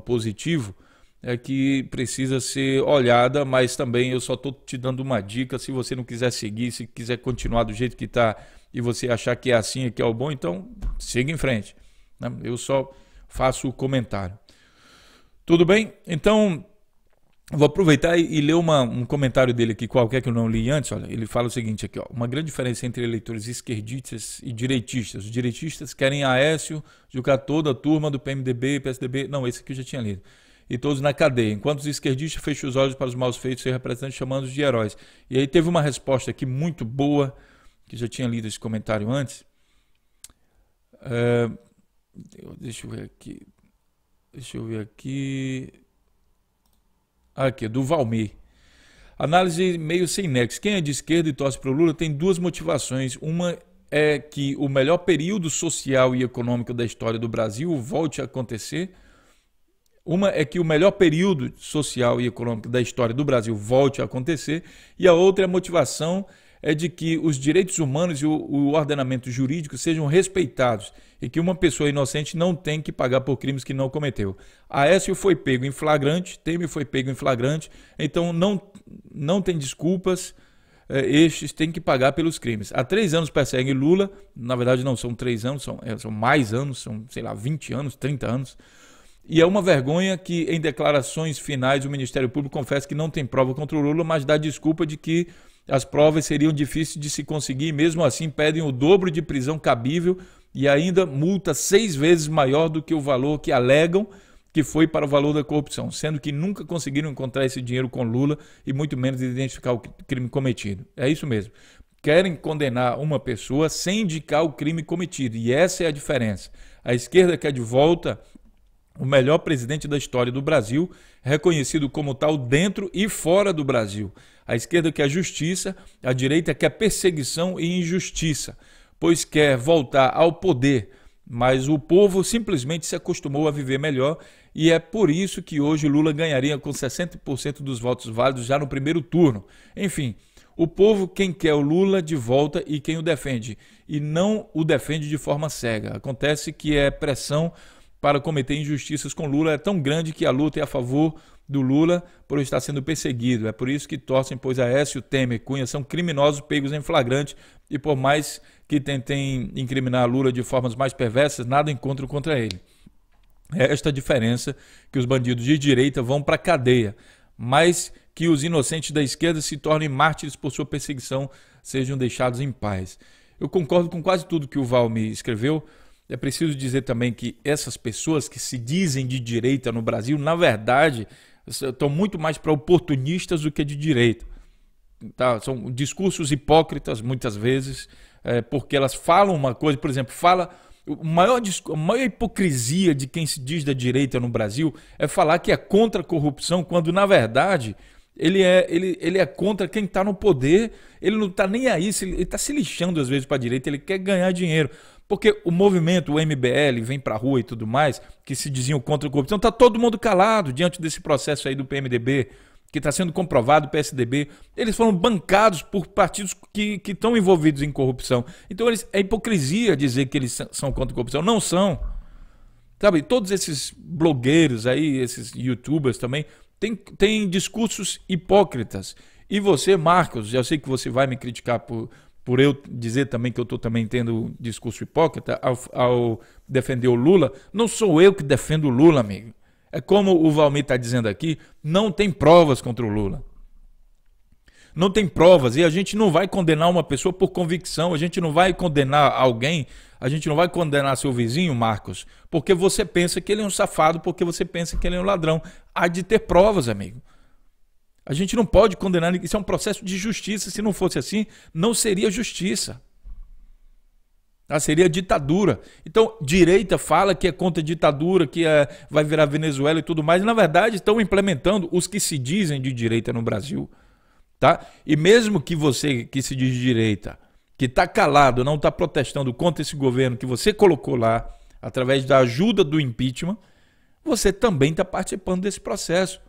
positivo, é que precisa ser olhada, mas também eu só estou te dando uma dica. Se você não quiser seguir, se quiser continuar do jeito que está e você achar que é assim e que é o bom, então siga em frente, né? Eu só faço o comentário. Tudo bem? Então, vou aproveitar e ler um comentário dele aqui, qualquer que eu não li antes. Olha, ele fala o seguinte aqui, ó: uma grande diferença entre eleitores esquerdistas e direitistas. Os direitistas querem Aécio jogar toda a turma do PMDB, PSDB, não, esse aqui eu já tinha lido, e todos na cadeia, enquanto os esquerdistas fecham os olhos para os maus feitos e representantes chamando-os de heróis. E aí teve uma resposta aqui muito boa, que eu já tinha lido esse comentário antes. Deixa eu ver aqui. Aqui, do Valmir. Análise meio sem nexo. Quem é de esquerda e torce para o Lula tem duas motivações. Uma é que o melhor período social e econômico da história do Brasil volte a acontecer. Uma é que o melhor período social e econômico da história do Brasil volte a acontecer. E a outra motivação é de que os direitos humanos e o ordenamento jurídico sejam respeitados e que uma pessoa inocente não tem que pagar por crimes que não cometeu. Aécio foi pego em flagrante, Temer foi pego em flagrante, então não tem desculpas, estes têm que pagar pelos crimes. Há 3 anos perseguem Lula, na verdade não são 3 anos, são mais anos, são, sei lá, 20 anos, 30 anos. E é uma vergonha que em declarações finais o Ministério Público confessa que não tem prova contra o Lula, mas dá desculpa de que as provas seriam difíceis de se conseguir, e mesmo assim pedem o dobro de prisão cabível e ainda multa 6 vezes maior do que o valor que alegam que foi para o valor da corrupção, sendo que nunca conseguiram encontrar esse dinheiro com Lula e muito menos identificar o crime cometido. É isso mesmo. Querem condenar uma pessoa sem indicar o crime cometido, e essa é a diferença. A esquerda quer de volta o melhor presidente da história do Brasil, reconhecido como tal dentro e fora do Brasil. A esquerda quer justiça, a direita quer perseguição e injustiça, pois quer voltar ao poder, mas o povo simplesmente se acostumou a viver melhor, e é por isso que hoje Lula ganharia com 60% dos votos válidos já no primeiro turno. Enfim, O povo quem quer o Lula de volta e quem o defende, e não o defende de forma cega. Acontece que pressão para cometer injustiças com Lula é tão grande que a luta é a favor do Lula por estar sendo perseguido. É por isso que torcem, pois Aécio, Temer, Cunha são criminosos pegos em flagrante e por mais que tentem incriminar Lula de formas mais perversas, nada encontram contra ele. É esta a diferença que os bandidos de direita vão para a cadeia, mas que os inocentes da esquerda se tornem mártires por sua perseguição, sejam deixados em paz. Eu concordo com quase tudo que o Valmir escreveu. É preciso dizer também que essas pessoas que se dizem de direita no Brasil, na verdade, estão muito mais para oportunistas do que de direita. Tá? São discursos hipócritas, muitas vezes, porque elas falam uma coisa, por exemplo, a maior hipocrisia de quem se diz da direita no Brasil é falar que é contra a corrupção, quando, na verdade, ele é contra quem está no poder. Ele não está nem aí, ele está se lixando às vezes para a direita, ele quer ganhar dinheiro. Porque o movimento, o MBL, vem para a rua e tudo mais, que se diziam contra a corrupção, está todo mundo calado diante desse processo aí do PMDB, que está sendo comprovado, o PSDB. Eles foram bancados por partidos que estão envolvidos em corrupção. Então é hipocrisia dizer que eles são contra a corrupção. Não são. Sabe, todos esses blogueiros aí, esses youtubers também, têm discursos hipócritas. E você, Marcos, já sei que você vai me criticar por eu dizer também que eu estou também tendo discurso hipócrita ao defender o Lula. Não sou eu que defendo o Lula, amigo. É como o Valmir está dizendo aqui, não tem provas contra o Lula. Não tem provas e a gente não vai condenar uma pessoa por convicção, a gente não vai condenar alguém, a gente não vai condenar seu vizinho, Marcos, porque você pensa que ele é um safado, porque você pensa que ele é um ladrão. Há de ter provas, amigo. A gente não pode condenar, isso é um processo de justiça, se não fosse assim, não seria justiça. Seria ditadura. Então, direita fala que é contra a ditadura, que vai virar Venezuela e tudo mais. E, na verdade, estão implementando os que se dizem de direita no Brasil. Tá? E mesmo que você que se diz de direita, que está calado, não está protestando contra esse governo que você colocou lá, através da ajuda do impeachment, você também está participando desse processo.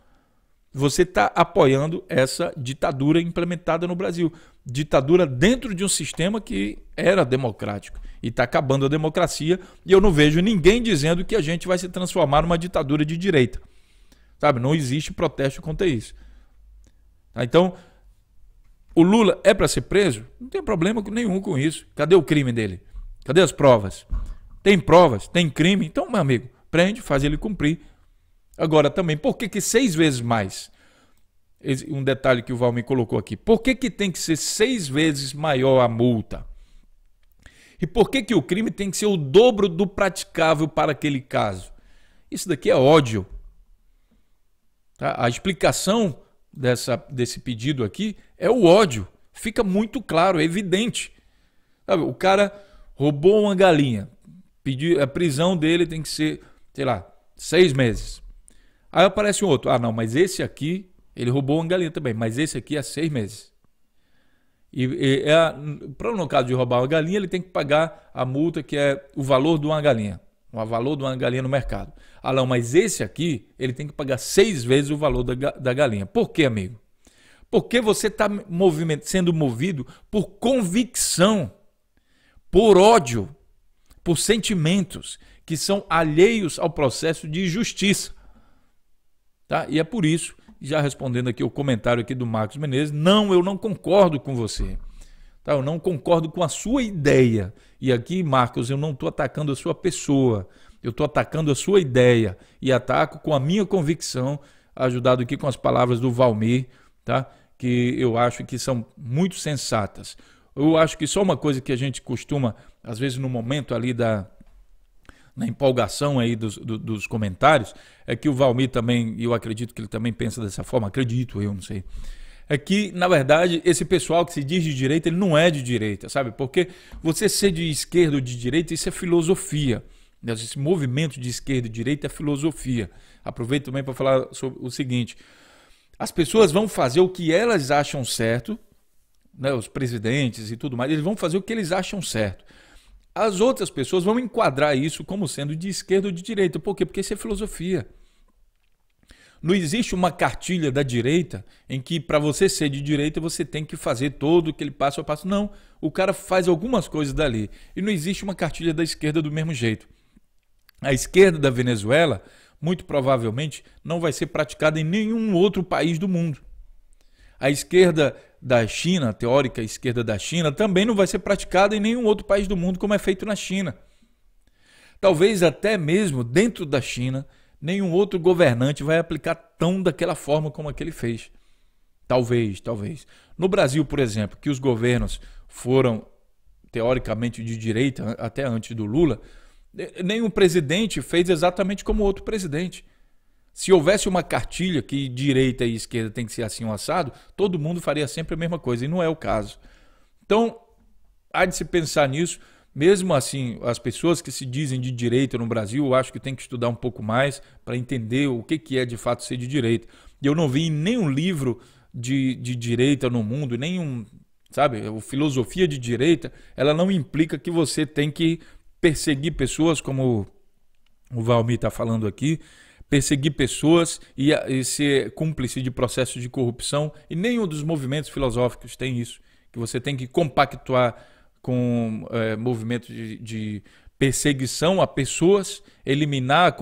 Você está apoiando essa ditadura implementada no Brasil. Ditadura dentro de um sistema que era democrático. E está acabando a democracia. E eu não vejo ninguém dizendo que a gente vai se transformar numa ditadura de direita. Sabe? Não existe protesto contra isso. Então, o Lula é para ser preso? Não tem problema nenhum com isso. Cadê o crime dele? Cadê as provas? Tem provas? Tem crime? Então, meu amigo, prende, faz ele cumprir. Agora também, por que 6 vezes mais? Um detalhe que o Valmir colocou aqui. Por que tem que ser 6 vezes maior a multa? E por que o crime tem que ser o dobro do praticável para aquele caso? Isso daqui é ódio. Tá? A explicação desse pedido aqui é o ódio. Fica muito claro, é evidente. Sabe, o cara roubou uma galinha. A prisão dele tem que ser, sei lá, 6 meses. Aí aparece um outro. Não, mas esse aqui, ele roubou uma galinha também, mas esse aqui é 6 meses. No caso de roubar uma galinha, ele tem que pagar a multa que é o valor de uma galinha. O valor de uma galinha no mercado. Não, mas esse aqui, ele tem que pagar 6 vezes o valor da galinha. Por quê, amigo? Porque você está sendo movido por convicção, por ódio, por sentimentos que são alheios ao processo de justiça. Tá? E é por isso, já respondendo aqui o comentário aqui do Marcos Menezes, eu não concordo com você. Tá? Eu não concordo com a sua ideia. E aqui, Marcos, eu não estou atacando a sua pessoa. Eu estou atacando a sua ideia. E ataco com a minha convicção, ajudado aqui com as palavras do Valmir, tá? Que eu acho que são muito sensatas. Eu acho que só uma coisa que a gente costuma, às vezes no momento ali na empolgação aí dos comentários, é que o Valmir também, e eu acredito que ele também pensa dessa forma, eu não sei, é que, na verdade, esse pessoal que se diz de direita, ele não é de direita, sabe? Porque você ser de esquerda ou de direita, isso é filosofia. Esse movimento de esquerda e direita é filosofia. Aproveito também para falar sobre o seguinte, as pessoas vão fazer o que elas acham certo, né, os presidentes e tudo mais, eles vão fazer o que eles acham certo. As outras pessoas vão enquadrar isso como sendo de esquerda ou de direita. Por quê? Porque isso é filosofia. Não existe uma cartilha da direita em que para você ser de direita você tem que fazer todo aquele passo a passo. Não, o cara faz algumas coisas dali. E não existe uma cartilha da esquerda do mesmo jeito. A esquerda da Venezuela, muito provavelmente, não vai ser praticada em nenhum outro país do mundo. A esquerda da China, a teórica esquerda da China, também não vai ser praticada em nenhum outro país do mundo como é feito na China. Talvez até mesmo dentro da China, nenhum outro governante vai aplicar tão daquela forma como aquele fez. Talvez. No Brasil, por exemplo, que os governos foram teoricamente de direita, até antes do Lula, nenhum presidente fez exatamente como outro presidente. Se houvesse uma cartilha que direita e esquerda tem que ser assim um assado, todo mundo faria sempre a mesma coisa, e não é o caso. Então, há de se pensar nisso. Mesmo assim, as pessoas que se dizem de direita no Brasil, eu acho que tem que estudar um pouco mais para entender o que é de fato ser de direita. E eu não vi em nenhum livro de direita no mundo, nenhum, sabe, a filosofia de direita, ela não implica que você tem que perseguir pessoas, como o Valmir está falando aqui, perseguir pessoas e ser cúmplice de processos de corrupção. E nenhum dos movimentos filosóficos tem isso, que você tem que compactuar com movimentos de perseguição a pessoas, eliminar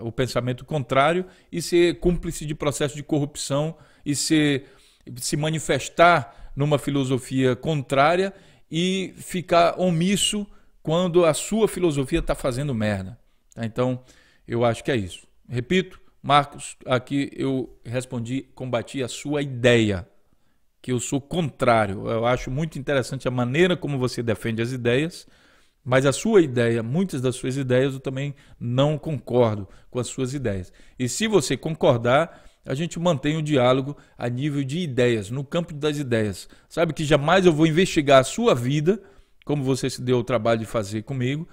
o pensamento contrário e ser cúmplice de processo de corrupção e se manifestar numa filosofia contrária e ficar omisso quando a sua filosofia está fazendo merda. Tá? Então, eu acho que é isso. Repito, Marcos, aqui eu combati a sua ideia, que eu sou contrário. Eu acho muito interessante a maneira como você defende as ideias, mas a sua ideia, muitas das suas ideias, eu também não concordo com as suas ideias. E se você concordar, a gente mantém o diálogo a nível de ideias, no campo das ideias. Sabe que jamais eu vou investigar a sua vida, como você se deu o trabalho de fazer comigo,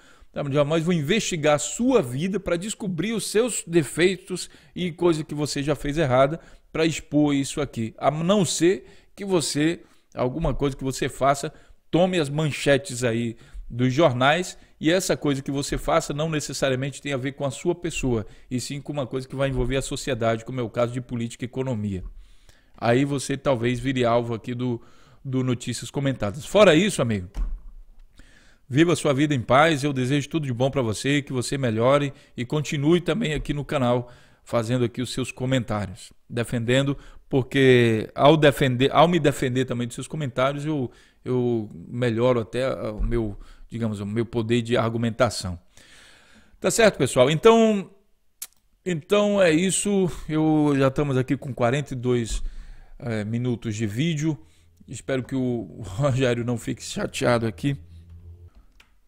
jamais vou investigar a sua vida para descobrir os seus defeitos e coisa que você já fez errada para expor isso aqui. A não ser que você, alguma coisa que você faça, tome as manchetes aí dos jornais e essa coisa que você faça não necessariamente tem a ver com a sua pessoa, e sim com uma coisa que vai envolver a sociedade, como é o caso de política e economia. Aí você talvez vire alvo aqui do Notícias Comentadas. Fora isso, amigo, viva a sua vida em paz, eu desejo tudo de bom para você, que você melhore e continue também aqui no canal, fazendo aqui os seus comentários, defendendo, porque ao me defender também dos seus comentários, eu melhoro até o meu, digamos, o meu poder de argumentação. Tá certo, pessoal? Então é isso. Já estamos aqui com 42 minutos de vídeo. Espero que o Rogério não fique chateado aqui.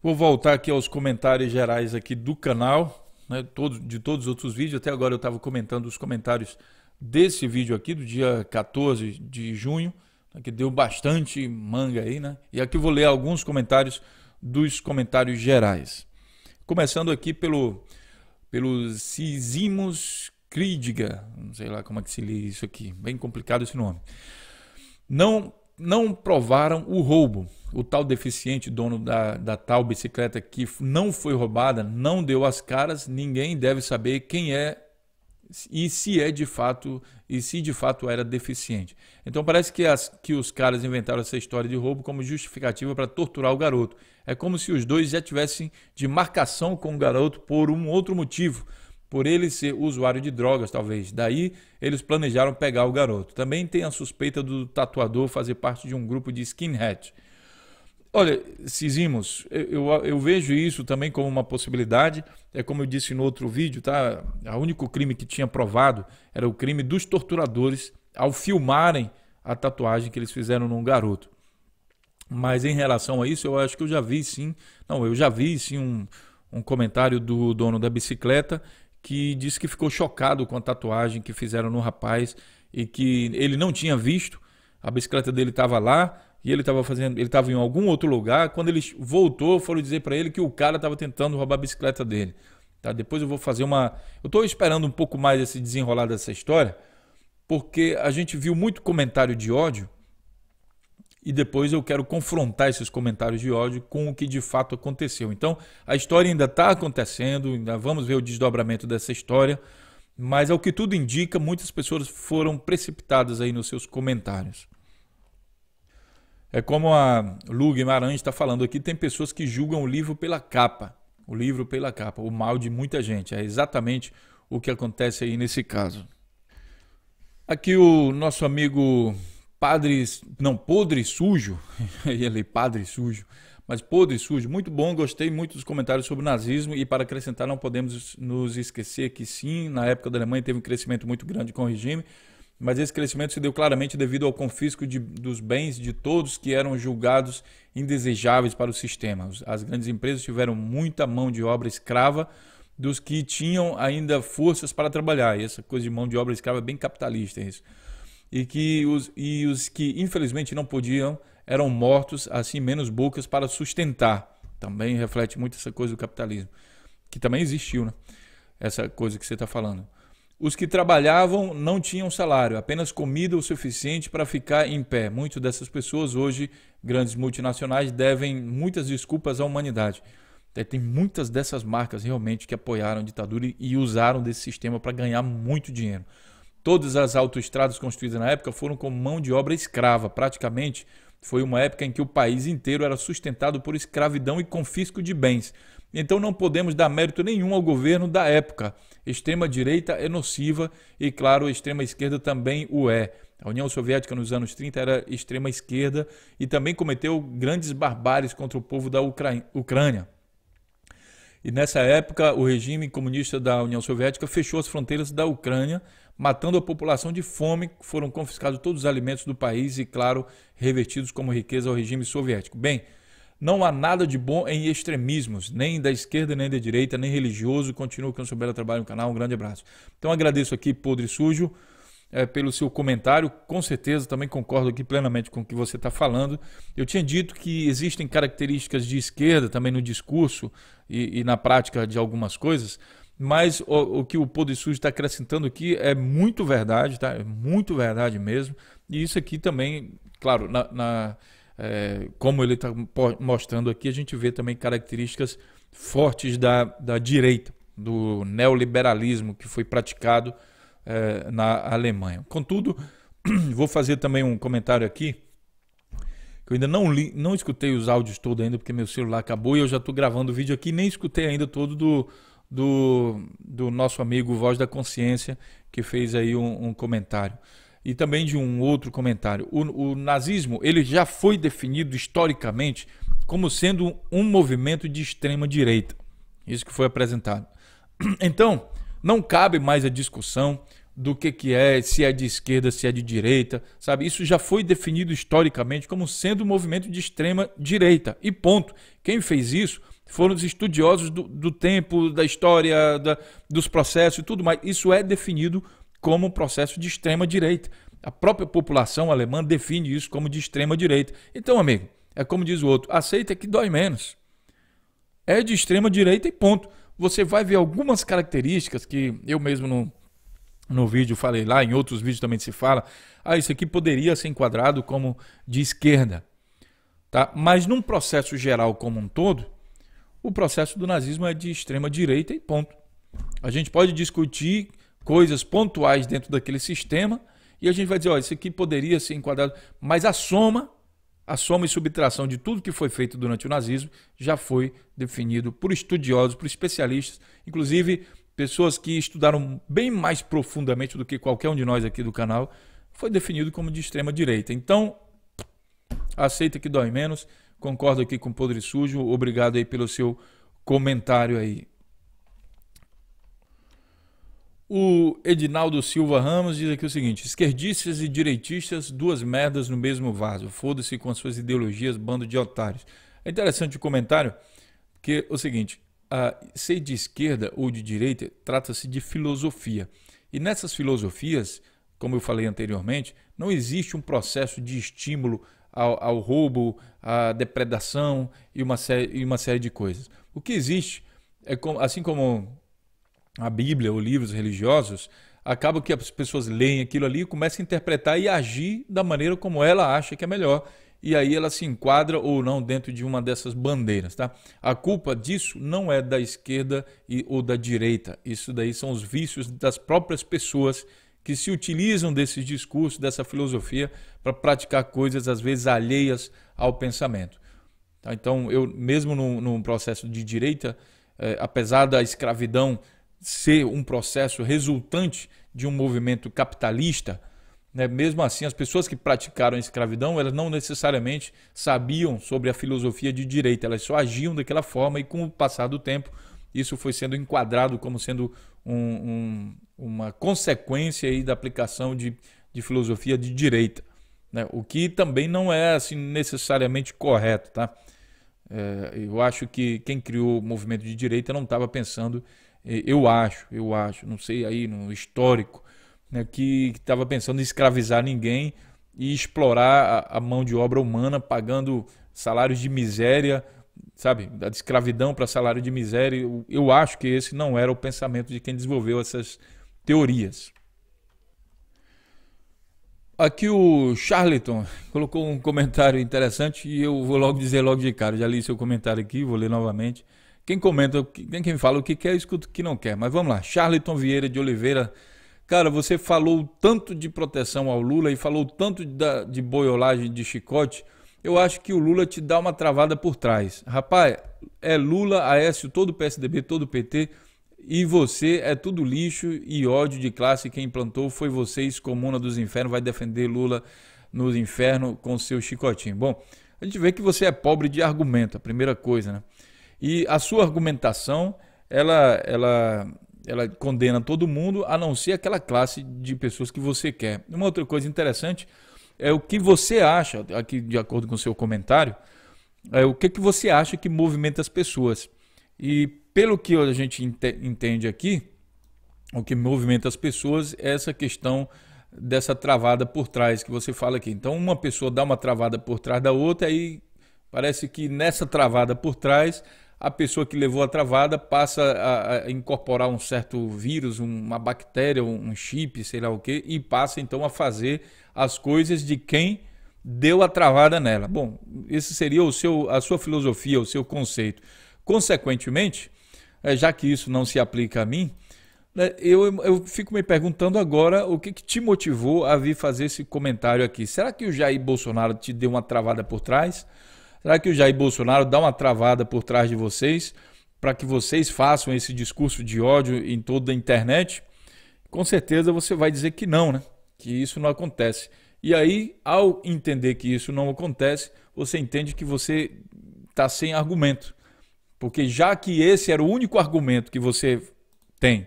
Vou voltar aqui aos comentários gerais aqui do canal, né, de todos os outros vídeos. Até agora eu estava comentando os comentários desse vídeo aqui, do dia 14 de junho, né, que deu bastante manga aí, né? E aqui eu vou ler alguns comentários dos comentários gerais. Começando aqui pelo Cisimos Crídiga, não sei lá como é que se lê isso aqui, bem complicado esse nome. Não provaram o roubo. O tal deficiente, dono da tal bicicleta que não foi roubada, não deu as caras, ninguém deve saber quem é e se de fato era deficiente. Então parece que os caras inventaram essa história de roubo como justificativa para torturar o garoto. É como se os dois já tivessem de marcação com o garoto por um outro motivo, por ele ser usuário de drogas, talvez. Daí eles planejaram pegar o garoto. Também tem a suspeita do tatuador fazer parte de um grupo de skinhead. Olha, Cisimos, eu vejo isso também como uma possibilidade. É como eu disse no outro vídeo, tá? O único crime que tinha provado era o crime dos torturadores ao filmarem a tatuagem que eles fizeram num garoto. Mas em relação a isso, eu acho que eu já vi sim. Não, eu já vi sim um comentário do dono da bicicleta que disse que ficou chocado com a tatuagem que fizeram no rapaz e que ele não tinha visto. A bicicleta dele estava lá. E ele estava em algum outro lugar. Quando ele voltou, foram dizer para ele que o cara estava tentando roubar a bicicleta dele. Tá? Depois eu vou fazer Eu estou esperando um pouco mais esse desenrolar dessa história, porque a gente viu muito comentário de ódio e depois eu quero confrontar esses comentários de ódio com o que de fato aconteceu. Então, a história ainda está acontecendo, ainda vamos ver o desdobramento dessa história. mas ao que tudo indica, muitas pessoas foram precipitadas aí nos seus comentários. É como a Lu Guimarães está falando aqui, tem pessoas que julgam o livro pela capa. O livro pela capa, o mal de muita gente. É exatamente o que acontece aí nesse caso. Aqui o nosso amigo Podre Sujo, ele Padre Sujo, mas Podre Sujo, muito bom, gostei muito dos comentários sobre o nazismo e para acrescentar, não podemos nos esquecer que sim, na época da Alemanha teve um crescimento muito grande com o regime, mas esse crescimento se deu claramente devido ao confisco dos bens de todos que eram julgados indesejáveis para o sistema. As grandes empresas tiveram muita mão de obra escrava dos que tinham ainda forças para trabalhar. E essa coisa de mão de obra escrava é bem capitalista isso. E os que infelizmente não podiam eram mortos, assim menos bocas para sustentar. Também reflete muito essa coisa do capitalismo, que também existiu, né? Essa coisa que você está falando. Os que trabalhavam não tinham salário, apenas comida o suficiente para ficar em pé. Muitas dessas pessoas hoje, grandes multinacionais, devem muitas desculpas à humanidade. Tem muitas dessas marcas realmente que apoiaram a ditadura e usaram desse sistema para ganhar muito dinheiro. Todas as autoestradas construídas na época foram com mão de obra escrava. Praticamente foi uma época em que o país inteiro era sustentado por escravidão e confisco de bens. Então não podemos dar mérito nenhum ao governo da época. Extrema-direita é nociva e, claro, a extrema-esquerda também o é. A União Soviética nos anos 30 era extrema-esquerda e também cometeu grandes barbáries contra o povo da Ucrânia. E nessa época, o regime comunista da União Soviética fechou as fronteiras da Ucrânia, matando a população de fome, foram confiscados todos os alimentos do país e, claro, revertidos como riqueza ao regime soviético. Bem, não há nada de bom em extremismos, nem da esquerda, nem da direita, nem religioso. Continua com o seu belo trabalho no canal, um grande abraço. Então agradeço aqui, Podre Sujo, pelo seu comentário. Com certeza também concordo aqui plenamente com o que você está falando. Eu tinha dito que existem características de esquerda também no discurso e na prática de algumas coisas, mas o que o Podre Sujo está acrescentando aqui é muito verdade, tá? É muito verdade mesmo. E isso aqui também, claro, como ele está mostrando aqui, a gente vê também características fortes da direita, do neoliberalismo que foi praticado na Alemanha. Contudo, vou fazer também um comentário aqui, que eu ainda não escutei os áudios todos ainda, porque meu celular acabou e eu já estou gravando o vídeo aqui, nem escutei ainda todo do nosso amigo Voz da Consciência, que fez aí um comentário. E também de um outro comentário. O nazismo ele já foi definido historicamente como sendo um movimento de extrema direita. Isso que foi apresentado. Então, não cabe mais a discussão do que é, se é de esquerda, se é de direita, sabe? Isso já foi definido historicamente como sendo um movimento de extrema direita. E ponto. Quem fez isso foram os estudiosos do tempo, da história, dos processos e tudo mais. Isso é definido como um processo de extrema direita. A própria população alemã define isso como de extrema direita. Então, amigo, é como diz o outro, aceita que dói menos. É de extrema direita e ponto. Você vai ver algumas características que eu mesmo no vídeo falei lá, em outros vídeos também se fala, isso aqui poderia ser enquadrado como de esquerda. Tá? Mas num processo geral como um todo, o processo do nazismo é de extrema direita e ponto. A gente pode discutir coisas pontuais dentro daquele sistema e a gente vai dizer, isso aqui poderia ser enquadrado, mas a soma e subtração de tudo que foi feito durante o nazismo já foi definido por estudiosos, por especialistas, inclusive pessoas que estudaram bem mais profundamente do que qualquer um de nós aqui do canal, foi definido como de extrema direita. Então, aceita que dói menos, concordo aqui com o Podre Sujo, obrigado aí pelo seu comentário aí. O Edinaldo Silva Ramos diz aqui o seguinte, esquerdistas e direitistas, duas merdas no mesmo vaso, foda-se com as suas ideologias, bando de otários. É interessante o comentário, porque é o seguinte, ser de esquerda ou de direita trata-se de filosofia. E nessas filosofias, como eu falei anteriormente, não existe um processo de estímulo ao roubo, à depredação e uma série de coisas. O que existe é, assim como a Bíblia ou livros religiosos, acaba que as pessoas leem aquilo ali e começam a interpretar e agir da maneira como ela acha que é melhor. e aí ela se enquadra ou não dentro de uma dessas bandeiras, tá? A culpa disso não é da esquerda ou da direita, isso daí são os vícios das próprias pessoas que se utilizam desses discursos, dessa filosofia, para praticar coisas às vezes alheias ao pensamento. Tá? Então, eu mesmo num processo de direita, apesar da escravidão ser um processo resultante de um movimento capitalista, né, mesmo assim as pessoas que praticaram a escravidão, elas não necessariamente sabiam sobre a filosofia de direita, elas só agiam daquela forma e com o passar do tempo isso foi sendo enquadrado como sendo uma consequência aí da aplicação de filosofia de direita, né? O que também não é assim, necessariamente correto, tá? Eu acho que quem criou o movimento de direita não estava pensando, eu acho, não sei aí no histórico, né, que estava pensando em escravizar ninguém e explorar a mão de obra humana pagando salários de miséria, sabe, da escravidão para salário de miséria. Eu acho que esse não era o pensamento de quem desenvolveu essas teorias. Aqui o Charleton colocou um comentário interessante e eu vou logo dizer logo de cara. Já li seu comentário aqui, vou ler novamente. Quem comenta, quem fala o que quer, escuta o que não quer. Mas vamos lá. Charleton Vieira de Oliveira. Cara, você falou tanto de proteção ao Lula e falou tanto de boiolagem de chicote. Eu acho que o Lula te dá uma travada por trás. Rapaz, é Lula, Aécio, todo o PSDB, todo o PT... E você é tudo lixo e ódio de classe. Quem implantou foi você, excomuna dos infernos, vai defender Lula nos infernos com seu chicotinho. Bom, a gente vê que você é pobre de argumento, a primeira coisa, né? E a sua argumentação, ela condena todo mundo, a não ser aquela classe de pessoas que você quer. Uma outra coisa interessante é o que você acha, aqui de acordo com o seu comentário, o que você acha que movimenta as pessoas. E pelo que a gente entende aqui, o que movimenta as pessoas é essa questão dessa travada por trás que você fala aqui. Então uma pessoa dá uma travada por trás da outra, aí parece que nessa travada por trás, a pessoa que levou a travada passa a incorporar um certo vírus, uma bactéria, um chip, sei lá o que, e passa então a fazer as coisas de quem deu a travada nela. Bom, esse seria a sua filosofia, o seu conceito. Consequentemente, já que isso não se aplica a mim, eu fico me perguntando agora o que te motivou a vir fazer esse comentário aqui. Será que o Jair Bolsonaro te deu uma travada por trás? Será que o Jair Bolsonaro dá uma travada por trás de vocês para que vocês façam esse discurso de ódio em toda a internet? Com certeza você vai dizer que não, né? Que isso não acontece. E aí, ao entender que isso não acontece, você entende que você está sem argumento. Porque já que esse era o único argumento que você tem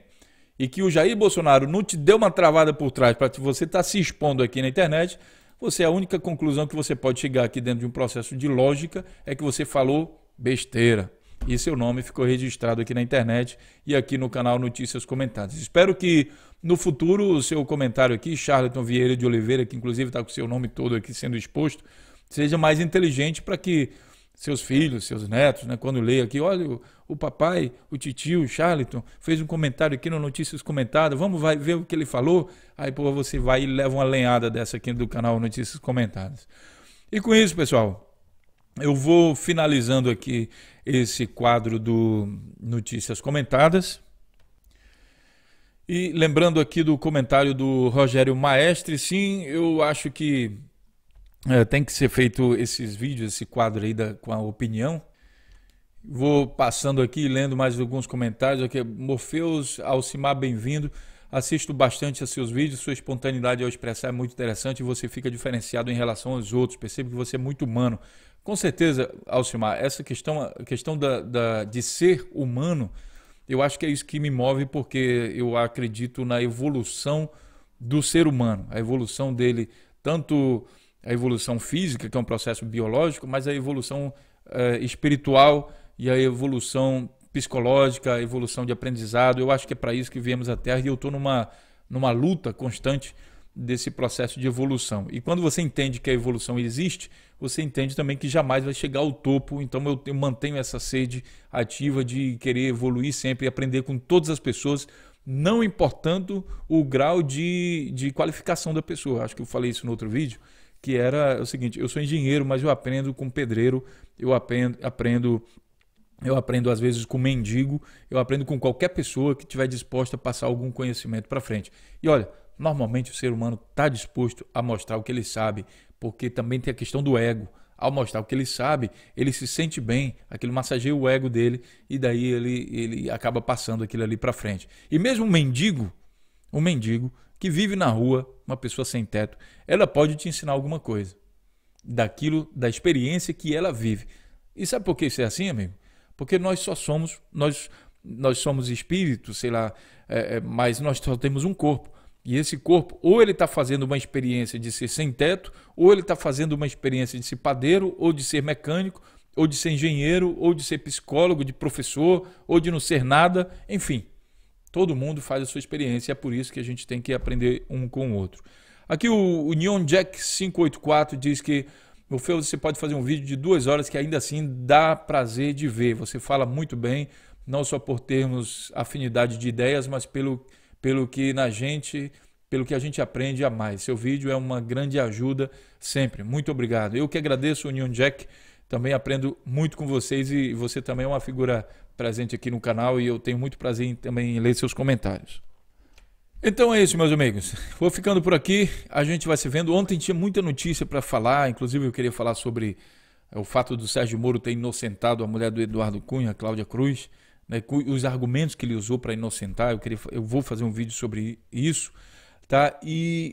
e que o Jair Bolsonaro não te deu uma travada por trás para você estar se expondo aqui na internet, a única conclusão que você pode chegar aqui dentro de um processo de lógica é que você falou besteira. E seu nome ficou registrado aqui na internet e aqui no canal Notícias Comentadas. Espero que no futuro o seu comentário aqui, Charleton Vieira de Oliveira, que inclusive está com o seu nome todo aqui sendo exposto, seja mais inteligente para que seus filhos, seus netos, né, quando leem aqui, olha, o papai, o titio, o Charleton, fez um comentário aqui no Notícias Comentadas, vamos ver o que ele falou, aí pô, você vai e leva uma lenhada dessa aqui do canal Notícias Comentadas. E com isso, pessoal, eu vou finalizando aqui esse quadro do Notícias Comentadas. E lembrando aqui do comentário do Rogério Maestre, sim, eu acho que tem que ser feito esses vídeos, esse quadro aí com a opinião. Vou passando aqui, lendo mais alguns comentários. Aqui, Morfeus Alcimar, bem-vindo. Assisto bastante a seus vídeos, sua espontaneidade ao expressar é muito interessante e você fica diferenciado em relação aos outros. Percebo que você é muito humano. Com certeza, Alcimar, essa questão, a questão de ser humano, eu acho que é isso que me move, porque eu acredito na evolução do ser humano, a evolução dele, tanto a evolução física, que é um processo biológico, mas a evolução espiritual e a evolução psicológica, a evolução de aprendizado. Eu acho que é para isso que viemos à Terra e eu estou numa luta constante desse processo de evolução. E quando você entende que a evolução existe, você entende também que jamais vai chegar ao topo. Então eu mantenho essa sede ativa de querer evoluir sempre e aprender com todas as pessoas, não importando o grau de qualificação da pessoa. Acho que eu falei isso no outro vídeo, que era o seguinte: eu sou engenheiro, mas eu aprendo com pedreiro, eu aprendo às vezes com mendigo, eu aprendo com qualquer pessoa que estiver disposta a passar algum conhecimento para frente. E olha, normalmente o ser humano está disposto a mostrar o que ele sabe, porque também tem a questão do ego. Ao mostrar o que ele sabe, ele se sente bem, aquilo massageia o ego dele e daí ele acaba passando aquilo ali para frente. E mesmo um mendigo que vive na rua, uma pessoa sem teto, ela pode te ensinar alguma coisa daquilo, da experiência que ela vive. E sabe por que isso é assim, amigo? Porque nós somos espíritos, sei lá, mas nós só temos um corpo. E esse corpo, ou ele está fazendo uma experiência de ser sem teto, ou ele está fazendo uma experiência de ser padeiro, ou de ser mecânico, ou de ser engenheiro, ou de ser psicólogo, de professor, ou de não ser nada, enfim. Todo mundo faz a sua experiência, é por isso que a gente tem que aprender um com o outro. Aqui o Neon Jack 584 diz que Morfeu, você pode fazer um vídeo de 2 horas que ainda assim dá prazer de ver. Você fala muito bem, não só por termos afinidade de ideias, mas pelo que a gente aprende a mais. Seu vídeo é uma grande ajuda sempre. Muito obrigado. Eu que agradeço, o Neon Jack. Também aprendo muito com vocês e você também é uma figura presente aqui no canal e eu tenho muito prazer também em ler seus comentários. Então é isso, meus amigos. Vou ficando por aqui. A gente vai se vendo. Ontem tinha muita notícia para falar. Inclusive eu queria falar sobre o fato do Sérgio Moro ter inocentado a mulher do Eduardo Cunha, Cláudia Cruz, né, os argumentos que ele usou para inocentar. Eu vou fazer um vídeo sobre isso, tá?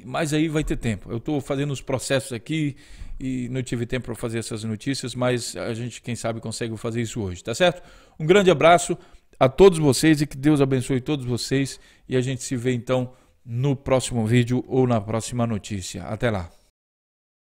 Mas aí vai ter tempo. Eu estou fazendo os processos aqui e não tive tempo para fazer essas notícias, mas a gente, quem sabe, consegue fazer isso hoje, tá certo? Um grande abraço a todos vocês e que Deus abençoe todos vocês e a gente se vê então no próximo vídeo ou na próxima notícia. Até lá.